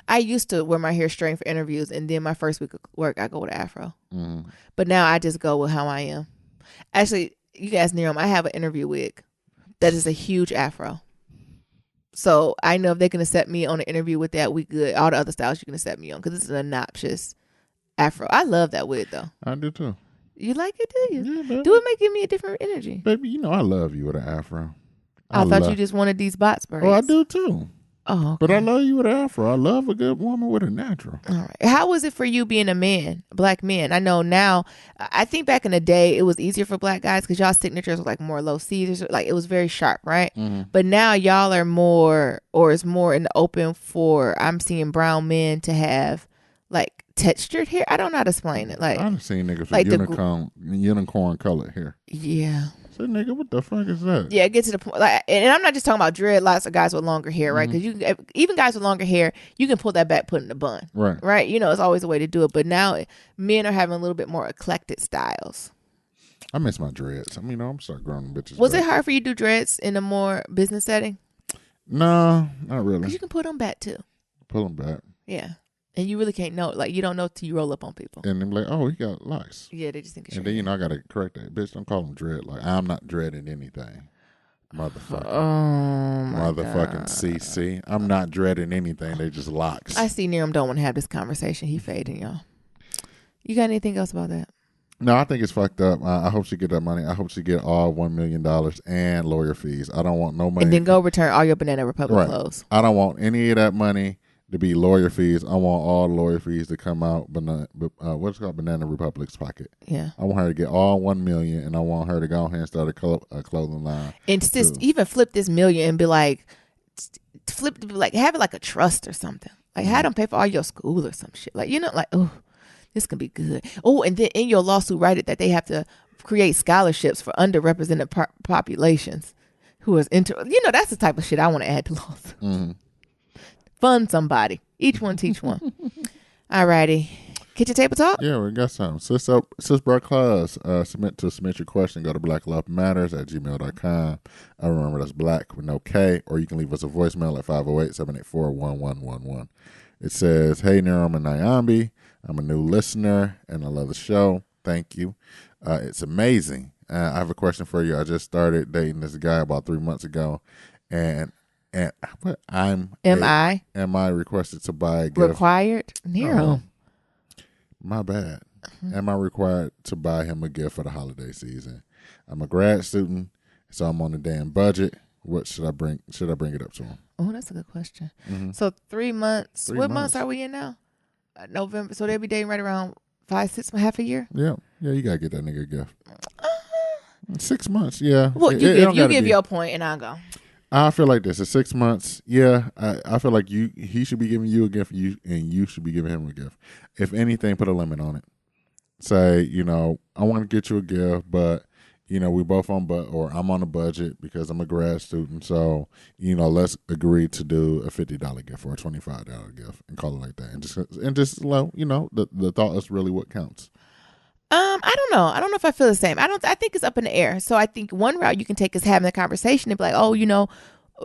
I used to wear my hair straight for interviews, and then my first week of work, I go with an afro. But now I just go with how I am. Actually, you can ask Niram, I have an interview wig that is a huge afro. So I know if they can accept me on an interview with that, we good. All the other styles you can accept me on, because it's an obnoxious afro. I love that wig, though. I do too. You like it, do you? Yeah, baby. Do it give me a different energy? Baby, I love you with an afro. I thought you just wanted these bots braids. Oh, I do too. Oh, okay. But I love you with an afro. I love a good woman with a natural. All right. How was it for you being a man, black man? I know now, I think back in the day, it was easier for black guys because y'all signatures were like more low C's. Like it was very sharp, right? But now y'all are more, or it's more in the open for, I'm seeing brown men to have like textured hair. I don't know how to explain it. Like, I've seen niggas like with unicorn colored hair. yeah. Say, nigga, what the fuck is that? Yeah, get to the point. Like, and I'm not just talking about dread. Lots of guys with longer hair, right? Because even guys with longer hair, you can pull that back, put in a bun, Right. right? It's always a way to do it. But now men are having a little bit more eclectic styles. I miss my dreads. I'm starting growing bitches. Was back. it hard for you to do dreads in a more business setting? No, not really. Because you can put them back too. Pull them back. Yeah. And you really can't know. Like, you don't know till you roll up on people. And then be like, oh, he got locks. Yeah, they just think it's And your then, I got to correct that. Bitch, don't call him dread. Like, I'm not dreading anything. Motherfucker. Oh, my Motherfucking God. CC. I'm not dreading anything. They just locks. I see Niram don't want to have this conversation. He fading, y'all. You got anything else about that? No, I think it's fucked up. I hope she get that money. I hope she get all $1 million and lawyer fees. I don't want no money. And then go return all your Banana Republic Right. clothes. I don't want any of that money to be lawyer fees. I want all lawyer fees to come out, what's it called, Banana Republic's pocket. Yeah. I want her to get all $1 million, and I want her to go ahead and start a clothing line. And just even flip this million and be like, have it like a trust or something. Like, have them pay for all your school or some shit. Like, like, oh, this can be good. Oh, and then in your lawsuit, write it that they have to create scholarships for underrepresented populations who is that's the type of shit I want to add to lawsuits. Mm-hmm. Fund somebody. Each one teach one. All righty. Kitchen table talk? Yeah, we got some. Sis Bro Claus, submit your question. Go to blacklove@gmail.com. Remember, that's black with no K, or you can leave us a voicemail at 508-784-1111. It says, "Hey, Nerum and Nyambi. I'm a new listener, and I love the show. Thank you. It's amazing. I have a question for you. I just started dating this guy about 3 months ago, and what am I requested to buy a gift? Required? Nerum. My bad. Am I required to buy him a gift for the holiday season? I'm a grad student, so I'm on a damn budget. What should I bring? Should I bring it up to him?" Oh, that's a good question. Mm-hmm. So 3 months. What months are we in now? November. So they'll be dating right around 5, 6, half a year. Yeah, you gotta get that nigga a gift. 6 months, yeah. Well, you give your point, and I'll go. I feel like this. It's 6 months. Yeah, I feel like he should be giving you a gift, and you should be giving him a gift. If anything, put a limit on it. Say, I want to get you a gift, but we both or I'm on a budget because I'm a grad student. So let's agree to do a $50 gift or a $25 gift and call it like that, and just the thought is really what counts. I don't know. I don't know if I feel the same. I think it's up in the air. So I think one route you can take is having a conversation and be like, oh,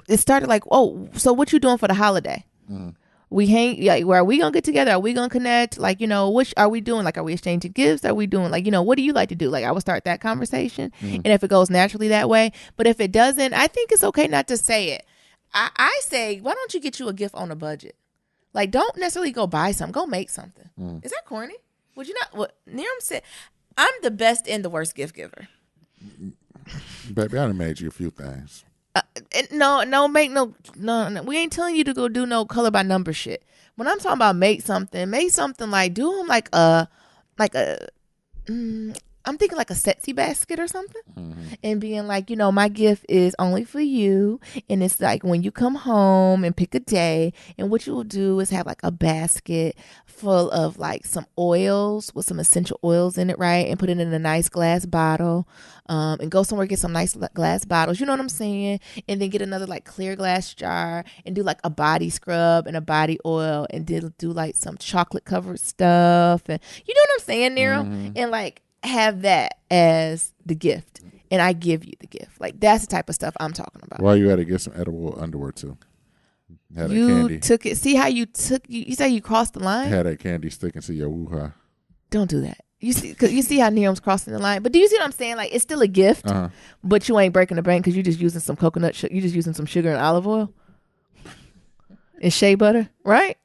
it started like, oh, so what you doing for the holiday? Mm. We hang, like, where are we going to get together? Are we going to connect? Like, what are we doing? Like, are we exchanging gifts? Are we doing like, what do you like to do? Like, I would start that conversation. Mm. And if it goes naturally that way, but if it doesn't, I think it's okay not to say it. I say, why don't you get you a gift on a budget? Like, don't necessarily go buy something. Go make something. Mm. Is that corny? Would you not? What Nerum said, I'm the best and the worst gift giver. Baby, I done made you a few things. No. We ain't telling you to go do no color by number shit. When I'm talking about make something like do them like a I'm thinking like a Setsy basket or something, and being like, my gift is only for you, and it's like when you come home and pick a day, and what you will do is have like a basket full of like some oils with some essential oils in it, right, and put it in a nice glass bottle, and go somewhere, get some nice glass bottles, you know what I'm saying, and then get another like clear glass jar and do like a body scrub and a body oil, and do like some chocolate covered stuff, and you know what I'm saying, Nerum, and like have that as the gift, and I give you the gift. Like, that's the type of stuff I'm talking about. Well, you had to get some edible underwear too. Had you candy. Took it. See how you took? You say you crossed the line. Had that candy sticking to your woo-ha. Don't do that. You see, because you see how Nerum's crossing the line. But do you see what I'm saying? Like, it's still a gift, but you ain't breaking the bank because you're just using some coconut. You're just using some sugar and olive oil and shea butter, right?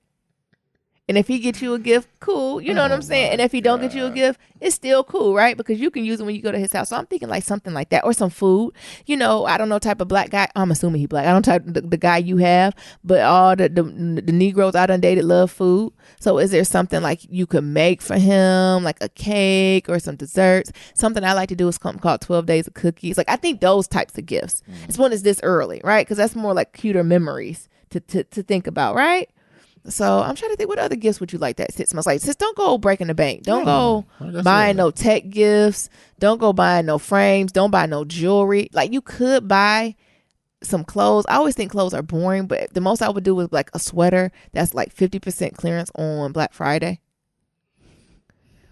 And if he gets you a gift, cool. You know what I'm saying? And if he don't get you a gift, it's still cool, right? Because you can use it when you go to his house. So I'm thinking like something like that, or some food. I don't know type of black guy. I'm assuming he black. I don't type the guy you have, but all the Negroes I done dated love food. So is there something like you could make for him, like a cake or some desserts? Something I like to do is something called 12 Days of Cookies. Like, I think those types of gifts. It's when it's this early, right? Because that's more like cuter memories to think about, right? So I'm trying to think, what other gifts would you like that 6 months? Like, sis, don't go breaking the bank. Don't go buying no tech gifts. Don't go buying no frames. Don't buy no jewelry. Like, you could buy some clothes. I always think clothes are boring, but the most I would do is like a sweater that's like 50% clearance on Black Friday.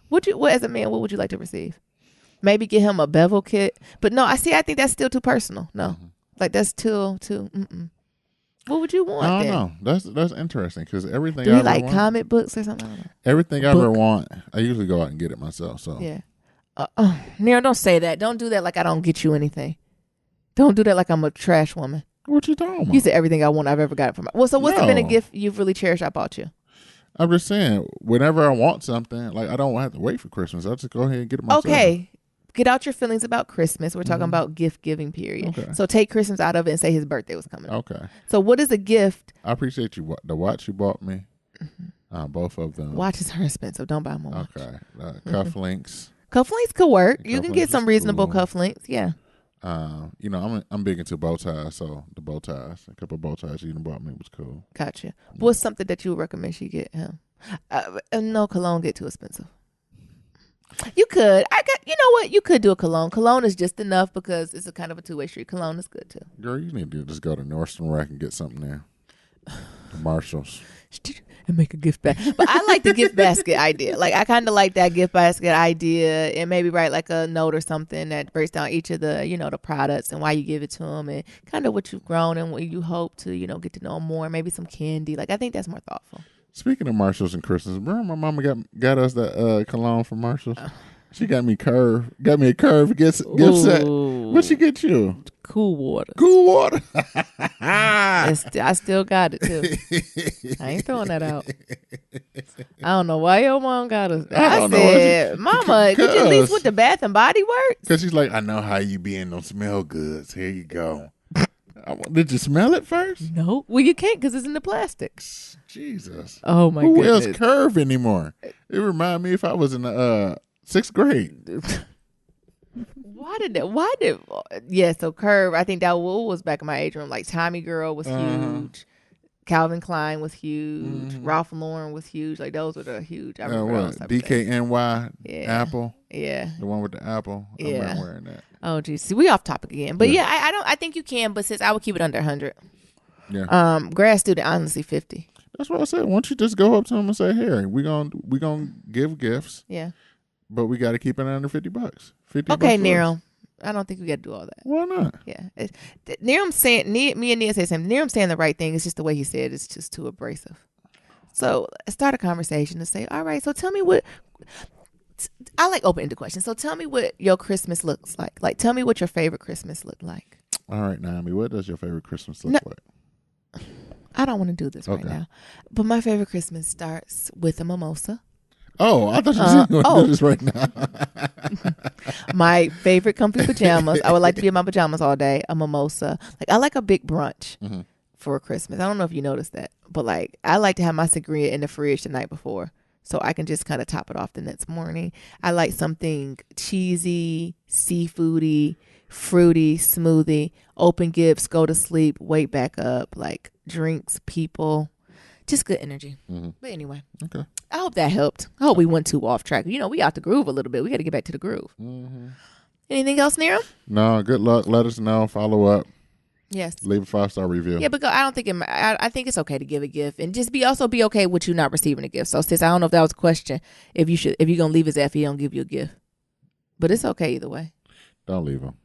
What as a man, what would you like to receive? Maybe get him a bevel kit. But no, I think that's still too personal. No, like that's too. What would you want? I don't know. That's interesting because everything. Do you like comic books or something? I don't know. Everything I ever want, I usually go out and get it myself. So yeah. Nero, don't say that. Don't do that like I don't get you anything. Don't do that like I'm a trash woman. What you talking about? You said everything I want I've ever got from. Well, so what's been a gift you've really cherished I bought you? I'm just saying, whenever I want something, like I don't have to wait for Christmas. I just go ahead and get it myself. Okay. Get out your feelings about Christmas. We're talking about gift giving period. Okay. So take Christmas out of it and say his birthday was coming up. Okay. So what is a gift? I appreciate you. The watch you bought me, both of them. Watches are expensive. Don't buy more. Okay. Cufflinks. Cufflinks could work. You can Cufflinks get some is reasonable cool. cufflinks. Yeah. I'm big into bow ties, so the bow ties, a couple of bow ties you bought me was cool. Gotcha. What's something that you would recommend she get him? No, cologne get too expensive. You could. You know what? You could do a cologne. Cologne is just enough because it's a kind of a two-way street. Cologne is good too. Girl, you need to just go to Nordstrom Rack and get something there. Marshalls. And make a gift basket. But I like the gift basket idea. Like I kind of like that gift basket idea, and maybe write like a note or something that breaks down each of the, the products and why you give it to them, and kind of what you've grown and what you hope to, get to know more. Maybe some candy. Like I think that's more thoughtful. Speaking of Marshalls and Christmas, remember my mama got us that cologne from Marshalls? She got me a curve gift set. What she get you? Cool water. Cool water. I still got it too. I ain't throwing that out. I don't know why your mom got us. I said, Mama, could you at least with the Bath and Body Works? Because she's like, I know how you be in those smell goods. Here you go. Did you smell it first? No. Well, you can't because it's in the plastic. Jesus. Oh my Who goodness. wears Curve anymore? It remind me if I was in the 6th grade. So Curve, I think that was back in my age room. Like Tommy Girl was huge. Calvin Klein was huge. Ralph Lauren was huge. Like those were the huge. I remember those type of things. DKNY Apple. Yeah. The one with the apple. Yeah. I'm not wearing that. Oh geez. See, we off topic again. But I think you can, but since I would keep it under 100. Yeah. Grad student, honestly 50. That's what I said. Why don't you just go up to them and say, "Hey, we gonna give gifts." Yeah. But we got to keep it under $50. Okay, Nero. I don't think we got to do all that. Why not? Yeah. Neram's saying, me and Nia say something. Neram's saying the right thing. It's just the way he said it's just too abrasive. So start a conversation and say, all right, so tell me what, I like open-ended questions. So tell me what your Christmas looks like. Like, tell me what your favorite Christmas looked like. All right, Naomi, what does your favorite Christmas look like? I don't want to do this right now. But my favorite Christmas starts with a mimosa. Oh, I thought you were going to do this right now. My favorite comfy pajamas. I would like to be in my pajamas all day. A mimosa. Like I like a big brunch for Christmas. I don't know if you noticed that, but like I like to have my sangria in the fridge the night before, so I can just kind of top it off the next morning. I like something cheesy, seafoody, fruity, smoothie. Open gifts, go to sleep, wake back up. Like drinks, people. Just good energy. But anyway, okay. I hope that helped. I hope we went too off track. We out the groove a little bit. We got to get back to the groove. Anything else, Nero? No, good luck. Let us know. Follow up. Yes. Leave a 5-star review. Yeah, but I don't think I think it's okay to give a gift, and just be okay with you not receiving a gift. So, sis, I don't know if that was a question. If you're gonna leave his ass, he don't give you a gift, but it's okay either way. Don't leave him.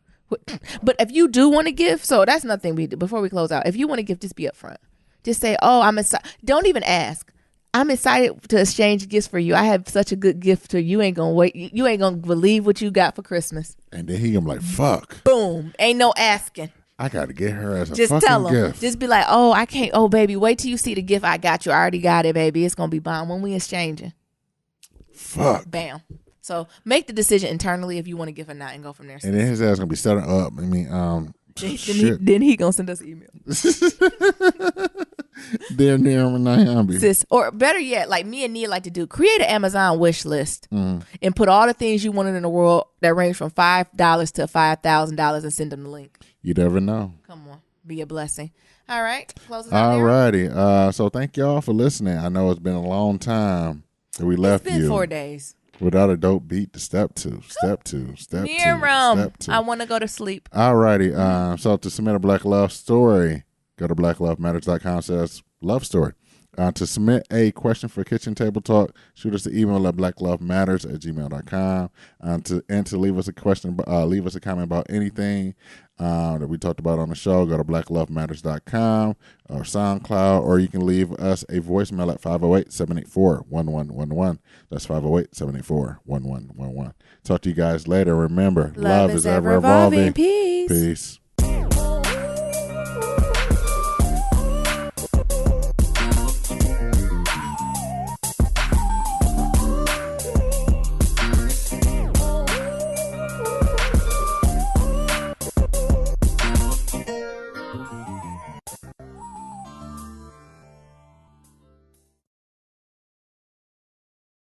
But if you do want a gift, so that's nothing we do. Before we close out, if you want a gift, just be upfront. Just say, "Oh, I'm excited." Don't even ask. I'm excited to exchange gifts for you. I have such a good gift for you. You ain't gonna wait. You ain't gonna believe what you got for Christmas. And then he gonna be like, "Fuck." Boom. Ain't no asking. I gotta get her as a just fucking tell him. gift. Just be like, "Oh, I can't. Oh, baby, wait till you see the gift I got you. I already got it, baby. It's gonna be bomb when we exchanging." Fuck. Bam. So make the decision internally if you want to give or not, and go from there. And then his ass gonna be setting up. I mean, then he gonna send us an email. Dear Naomi. Sis, or better yet, like me and Nia like to do, create an Amazon wish list and put all the things you wanted in the world that range from $5 to $5,000 and send them the link. You never know. Come on, be a blessing. All right, close us out. All righty. So thank y'all for listening. I know it's been a long time that we left you. It's been 4 days. Without a dope beat to step two. I want to go to sleep. All righty. So to submit a Black Love story, go to blacklovematters.com/love story. To submit a question for Kitchen Table Talk, shoot us an email at blacklovematters@gmail.com. To leave us a question, leave us a comment about anything that we talked about on the show, go to blacklovematters.com or SoundCloud, or you can leave us a voicemail at 508-784-1111. That's 508-784-1111. Talk to you guys later. Remember, love is ever evolving. Peace. Peace.